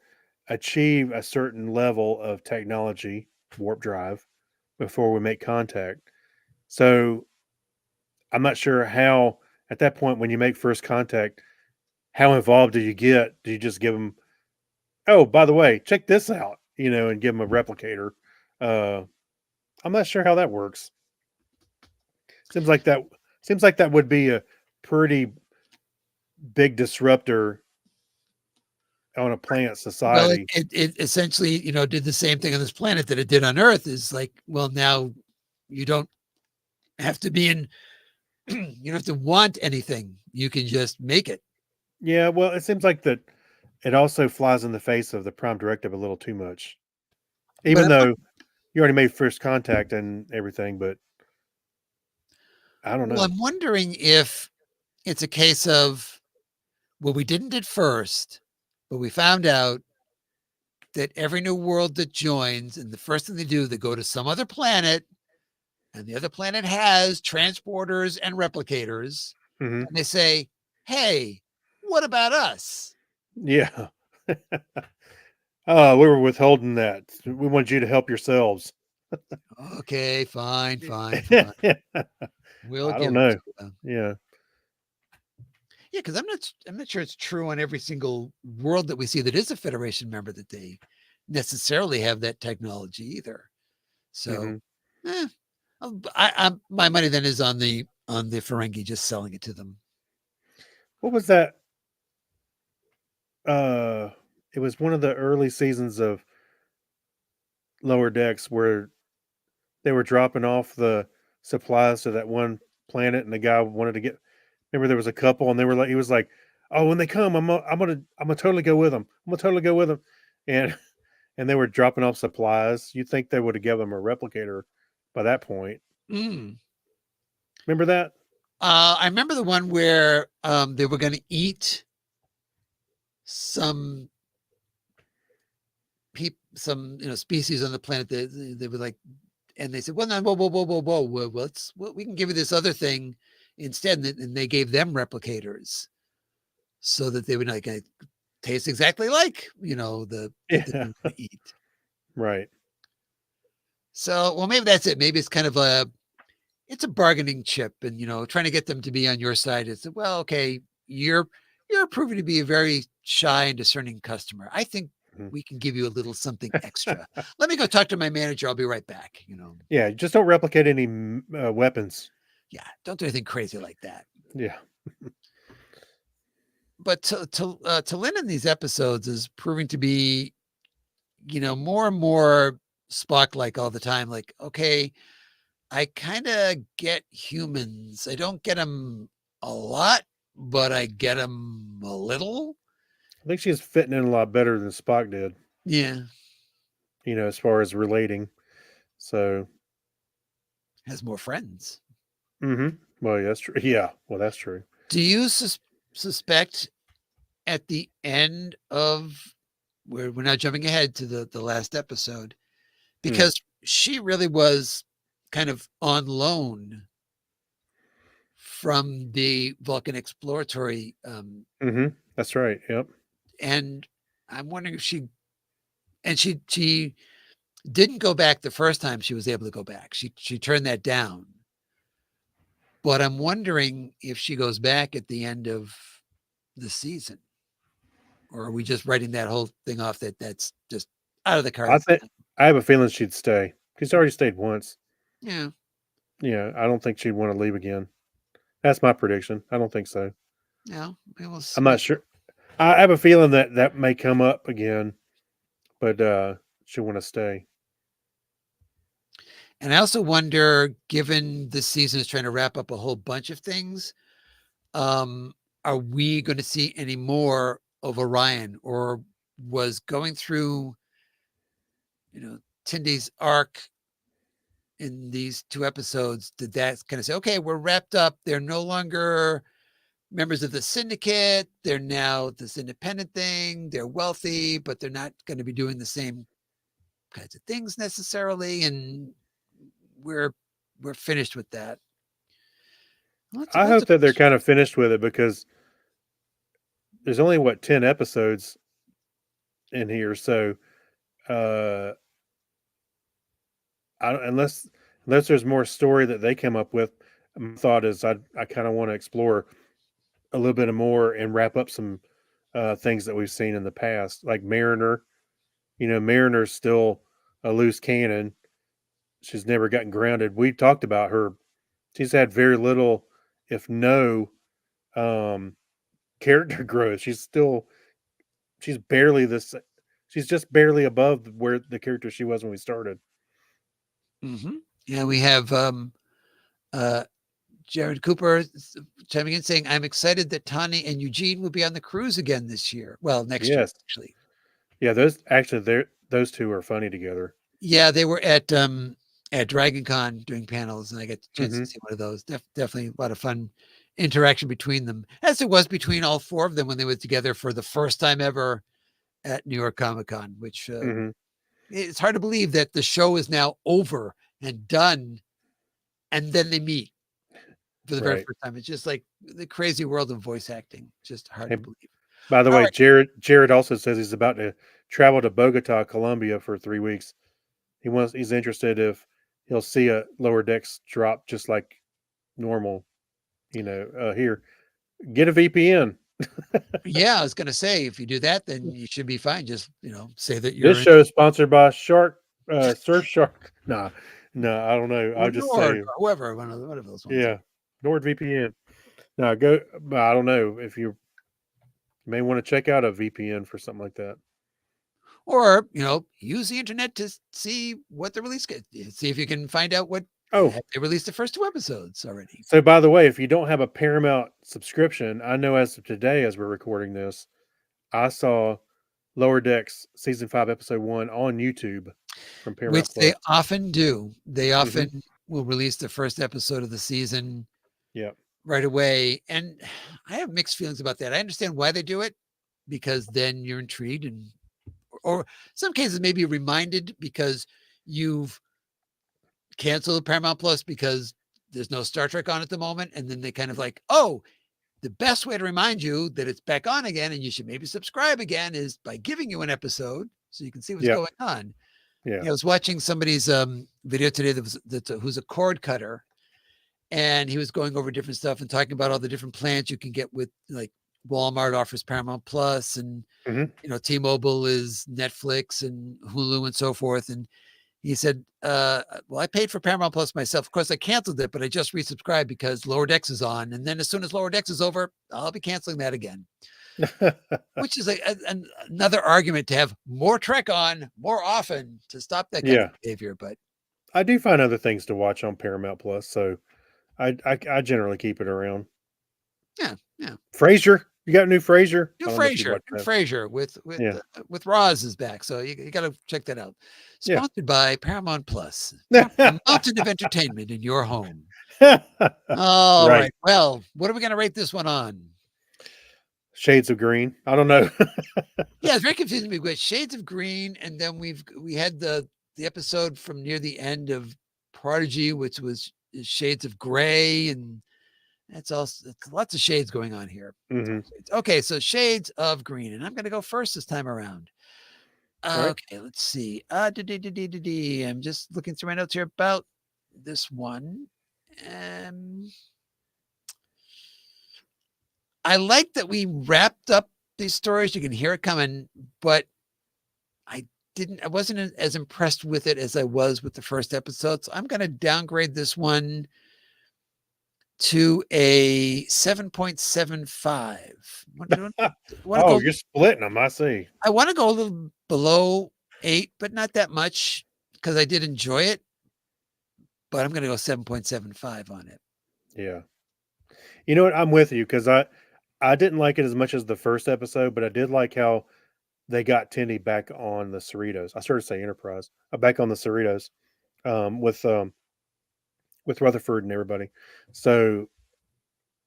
achieve a certain level of technology, warp drive, before we make contact. So I'm not sure how at that point when you make first contact, how involved do you get? Do you just give them, oh, by the way, check this out, and give them a replicator? Uh, I'm not sure how that works. Seems like that seems like that would be a pretty big disruptor on a planet Well, society. it essentially, did the same thing on this planet that it did on Earth. Is like, well, now you don't have to be in, you don't have to want anything. You can just make it. Yeah, well, it seems like that it also flies in the face of the Prime Directive a little too much. But Even I'm not, though you already made first contact and everything, but I don't well, know. I'm wondering if it's a case of, well, we didn't at first, but we found out that every new world that joins, and the first thing they do, they go to some other planet, and the other planet has transporters and replicators, Hmm. and they say, "Hey, what about us?" Yeah. We were withholding that. We wanted you to help yourselves. Okay, fine, fine, fine. We'll I don't give it know. to them. Yeah. Yeah, because I'm not sure it's true on every single world that we see that is a Federation member that they necessarily have that technology either. So, Hmm. eh, my money then is on the Ferengi just selling it to them. What was that? Uh, it was one of the early seasons of Lower Decks where they were dropping off the supplies to that one planet, and the guy wanted to get. Remember, there was a couple, and they were like, he was like, "Oh, when they come, I'm gonna totally go with them. I'm gonna totally go with them," and and they were dropping off supplies. You'd think they would have given them a replicator by that point. Mm. Remember that? I remember the one where they were going to eat some species on the planet that they were like, and they said, well, no, whoa, we can give you this other thing instead. And they gave them replicators so that they would like taste exactly like, the Yeah. thing they eat. Right. So, well, maybe that's it. Maybe it's kind of it's a bargaining chip, and trying to get them to be on your side. It's well, okay, you're proving to be a very shy and discerning customer. I think Mhm. we can give you a little something extra. Let me go talk to my manager. I'll be right back. Yeah. Just don't replicate any weapons. Yeah, don't do anything crazy like that. Yeah. But to Lynn in these episodes is proving to be, more and more Spock-like all the time. Like, okay, I kind of get humans. I don't get them a lot, but I get them a little. I think she's fitting in a lot better than Spock did, Yeah, as far as relating. So, has more friends. well, yeah, that's true. Yeah. Well, that's true. Do you suspect at the end of we're now jumping ahead to the last episode, because she really was kind of on loan from the Vulcan exploratory, That's right. Yep. and I'm wondering if she didn't go back the first time she was able to go back. She turned that down. But I'm wondering if she goes back at the end of the season, or are we just writing that whole thing off that's just out of the cards? I have a feeling she'd stay. She's already stayed once. Yeah. Yeah. I don't think she'd want to leave again. That's my prediction. I don't think so. Yeah. We'll I'm not sure. I have a feeling that may come up again, but she'll want to stay. And I also wonder, given this season is trying to wrap up a whole bunch of things, are we going to see any more of Orion, or was going through, Tindy's arc in these 2 episodes, did that kind of say, okay, we're wrapped up. They're no longer members of the syndicate. They're now this independent thing. They're wealthy, but they're not going to be doing the same kinds of things necessarily. And we're finished with that. I hope that they're kind of finished with it, because there's only 10 episodes in here. So, unless there's more story that they come up with, my thought is I kind of want to explore a little bit more and wrap up some things that we've seen in the past, like Mariner. Mariner's still a loose cannon. She's never gotten grounded. We talked about her. She's had very little, if no, character growth. She's barely this. She's just barely above where the character she was when we started. Yeah, we have Jared Cooper chiming in saying, I'm excited that Tani and Eugene will be on the cruise again this year. Well, next year, actually. Yeah, those two are funny together. Yeah, they were at DragonCon doing panels, and I got the chance to see one of those. Definitely a lot of fun interaction between them, as it was between all 4 of them when they were together for the first time ever at New York Comic Con, which it's hard to believe that the show is now over and done, and then they meet for the very first time. It's just like the crazy world of voice acting. Just hard to believe. By the way, Jared also says he's about to travel to Bogota, Colombia for 3 weeks. He's interested if he'll see a Lower Decks drop just like normal, here. Get a VPN. Yeah, I was gonna say, if you do that, then you should be fine. Just say that you're. This show is sponsored by Surfshark. No, I don't know. I'll just say whoever one of those ones. Yeah, NordVPN. Now I don't know if you may want to check out a VPN for something like that. Or, use the internet to see what the release get. See if you can find out what they released the first 2 episodes already. So, by the way, if you don't have a Paramount subscription, I know as of today, as we're recording this, I saw Lower Decks season 5, episode 1 on YouTube from Paramount Which they often do. They often will release the first episode of the season right away. And I have mixed feelings about that. I understand why they do it, because then you're intrigued, and or some cases maybe reminded because you've canceled Paramount Plus because there's no Star Trek on at the moment, and then they kind of like, oh, the best way to remind you that it's back on again and you should maybe subscribe again is by giving you an episode so you can see what's Yep. going on. Yeah. I was watching somebody's video today who's a cord cutter, and he was going over different stuff and talking about all the different plans you can get with, like, Walmart offers Paramount Plus, and Mhm. T-Mobile is Netflix and Hulu and so forth. And he said, well, I paid for Paramount Plus myself. Of course, I canceled it, but I just resubscribed because Lower Decks is on. And then as soon as Lower Decks is over, I'll be canceling that again, which is another argument to have more Trek on more often to stop that kind of behavior. But I do find other things to watch on Paramount Plus, so I generally keep it around. yeah, yeah. Frasier, you got new Frasier? New I don't know if you Frasier, watched new that. Frasier with Roz is back, so you got to check that out. Yeah. Sponsored by Paramount Plus, a mountain of entertainment in your home. All Right. right. Well, what are we going to rate this one on? Shades of Green. I don't know. Yeah, it's very confusing. We've got Shades of Green, and then we had the episode from near the end of Prodigy, which was Shades of Gray, and it's lots of shades going on here. Mhm. Okay, so Shades of Green, and I'm going to go first this time around. right. Okay, let's see. I'm just looking through my notes here about this one. I like that we wrapped up these stories. You can hear it coming, but I wasn't as impressed with it as I was with the first episode. So I'm going to downgrade this one to a 7.75. Oh, you're splitting them. I see. I want to go a little below 8, but not that much because I did enjoy it. But I'm going to go 7.75 on it. Yeah. You know what? I'm with you because I didn't like it as much as the first episode, but I did like how they got Tindy back on the Cerritos. I started to say Enterprise. Back on the Cerritos, with Rutherford and everybody. So,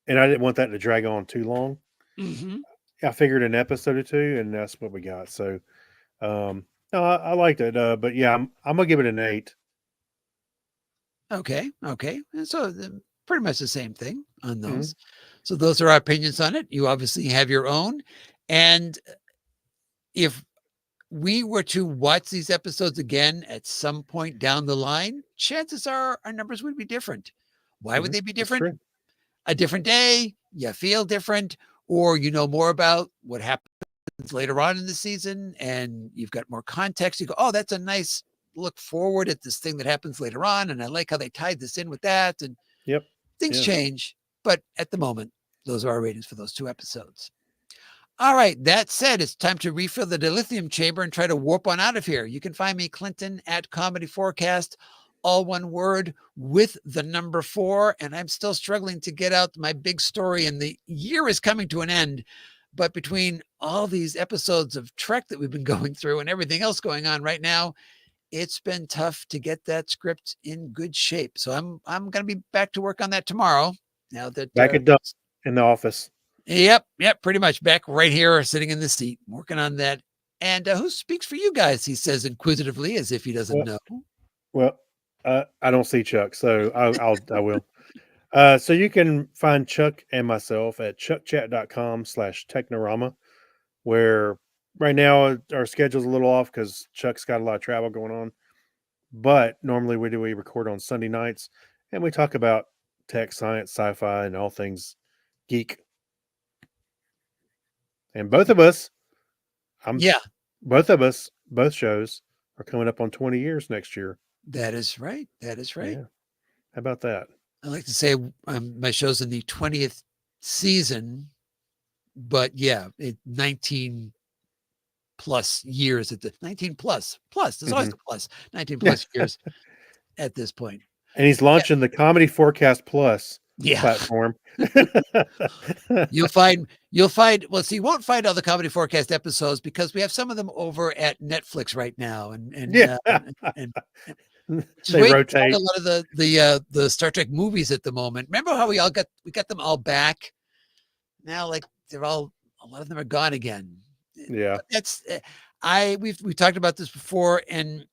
and I didn't want that to drag on too long. Mm-hmm. I figured an episode or two, and that's what we got. So, no, I liked it. But yeah, I'm gonna give it an 8. Okay. And so pretty much the same thing on those. So those are our opinions on it. You obviously have your own. And if we were to watch these episodes again at some point down the line, chances are our numbers would be different. Why would they be That's different? true. A different day, you feel different, or you know more about what happens later on in the season and you've got more context. You go, oh, that's a nice look forward at this thing that happens later on. And I like how they tied this in with that. And Yep. things Yeah. change. But at the moment, those are our ratings for those 2 episodes. All right. That said, it's time to refill the dilithium chamber and try to warp on out of here. You can find me, Clinton, at Comedy Forecast, all one word with the number 4. And I'm still struggling to get out my big story, and the year is coming to an end. But between all these episodes of Trek that we've been going through and everything else going on right now, it's been tough to get that script in good shape. So I'm going to be back to work on that tomorrow. Now that Back at Dusk in the office. Yep, pretty much back right here, sitting in the seat, working on that. And who speaks for you guys? He says inquisitively, as if he doesn't know. Well, I don't see Chuck, so I will. So you can find Chuck and myself at chuckchat.com/technorama, where right now our schedule's a little off because Chuck's got a lot of travel going on. But normally we record on Sunday nights, and we talk about tech, science, sci-fi, and all things geek. And both of us, both shows are coming up on 20 years next year. That is right. That is right. Yeah. How about that? I like to say my show's in the 20th season, but yeah, 19 plus years at the 19 plus. There's always a plus, 19 plus years at this point. And he's launching the Comedy Forecast Plus platform. You'll find, well, see, you won't find all the Comedy Forecast episodes because we have some of them over at Netflix right now. And they rotate a lot of the Star Trek movies at the moment. Remember how we got them all back? Now, like a lot of them are gone again. Yeah. But that's we've talked about this before and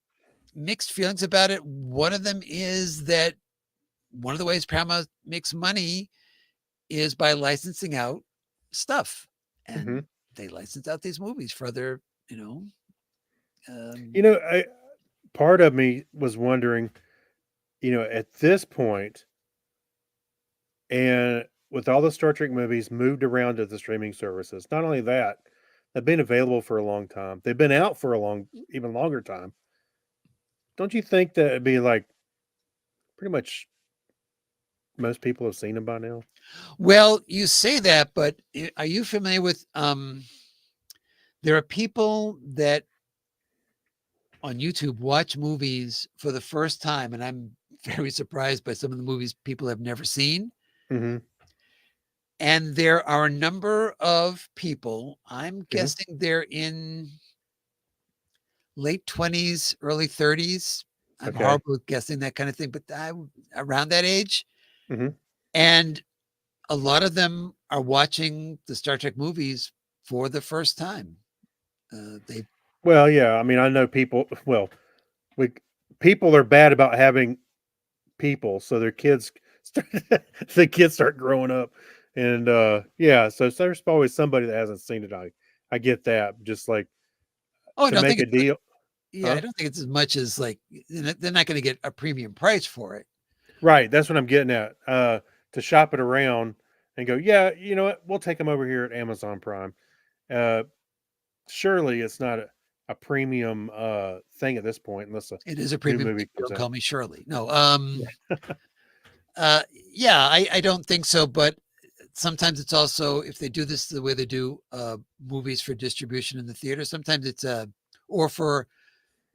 mixed feelings about it. One of them is that one of the ways Paramount makes money is by licensing out stuff, and Mhm. they license out these movies for other, you know, um, Part of me was wondering, at this point, and with all the Star Trek movies moved around to the streaming services, not only that, they've been available for a long time. They've been out for even longer time. Don't you think that it'd be like pretty much most people have seen them by now? well, you say that, but are you familiar with there are people that on YouTube watch movies for the first time, and I'm very surprised by some of the movies people have never seen. Mhm. And there are a number of people, I'm Yeah. guessing they're in late 20s, early 30s. I'm Okay. horrible at guessing that kind of thing, but around that age. Mhm. And a lot of them are watching the Star Trek movies for the first time. They Well, yeah, I mean, I know people well, we people are bad about having people, so their kids start the kids start growing up, and, yeah, so there's always somebody that hasn't seen it. I get that, just like oh, I to don't make think a it's deal. yeah, I Huh? don't think it's as much as like they're not going to get a premium price for it. Right, that's what I'm getting at, to shop it around and go, "Yeah, you know what? We'll take them over here at Amazon Prime." Uh, surely it's not a premium, thing at this point unless a It is a new premium thing. movie comes Don't out. call me Shirley. No, Yeah. yeah, I don't think so. But sometimes it's also if they do this the way they do movies for distribution in the theater. Sometimes it's or for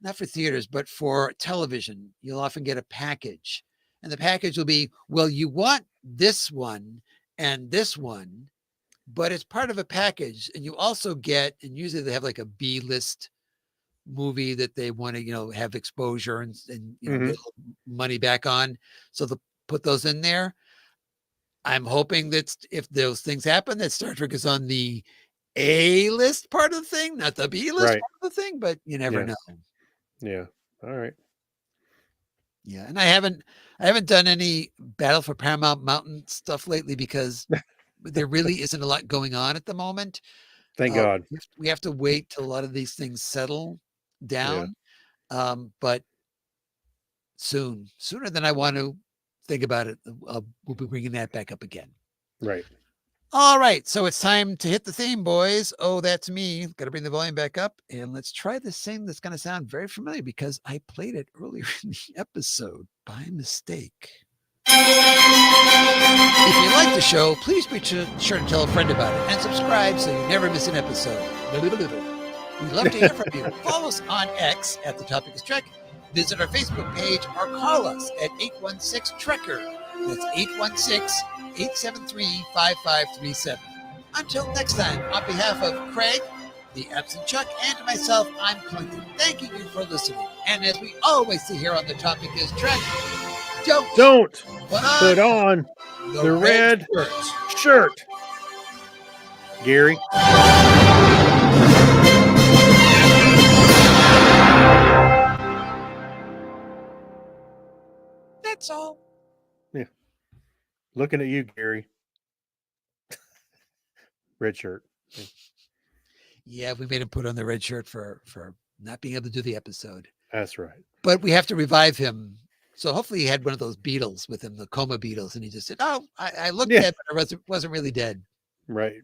not for theaters, but for television. You'll often get a package, and the package will be well, you want this one and this one, but it's part of a package, and you also get, and usually they have like a B list movie that they want to, have exposure and get Mhm. a little money back on. So they'll put those in there. I'm hoping that if those things happen, that Star Trek is on the A list part of the thing, not the B list Right. part of the thing, but you never Yeah. know. Yeah. Alright. Yeah. And I haven't done any Battle for Paramount Mountain stuff lately because there really isn't a lot going on at the moment. Thank God. We have to wait till a lot of these things settle Yeah. down. But sooner than I want to think about it, we'll be bringing that back up again. Right. All right, so it's time to hit the theme, boys. Oh, that's me. Got to bring the volume back up, and let's try this thing that's going to sound very familiar because I played it earlier in the episode by mistake. If you like the show, please be sure to tell a friend about it and subscribe so you never miss an episode. We'd love to hear from you. Follow us on X at The Topic is Trek. Visit our Facebook page or call us at 816-TREKKER. That's 816-873-5537. Until next time, on behalf of Craig, the absent Chuck, and myself, I'm Clinton. Thanking you for listening. And as we always say here on The Topic is Trek, don't Put on the red shirt. shirt. Gary. That's all. Yeah. Looking at you, Gary. Red shirt. Yeah, Yeah, we made him put on the red shirt for not being able to do the episode. that's right. But we have to revive him. So hopefully he had one of those beetles with him, the coma beetles, and he just said, "Oh, I looked Yeah. dead, but I wasn't really dead." Right.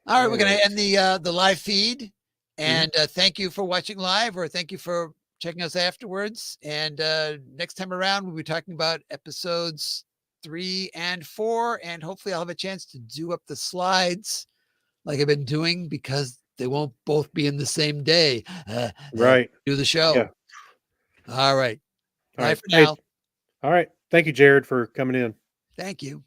All right, we're going Alright. to end the live feed, and thank you for watching live, or thank you for checking us afterwards. And next time around, we'll be talking about episodes 3 and 4, and hopefully I'll have a chance to do up the slides like I've been doing because they won't both be in the same day. Right. Do the show. Yeah. All right. All Bye right. for Hey, now. all right. Thank you, Jared, for coming in. Thank you.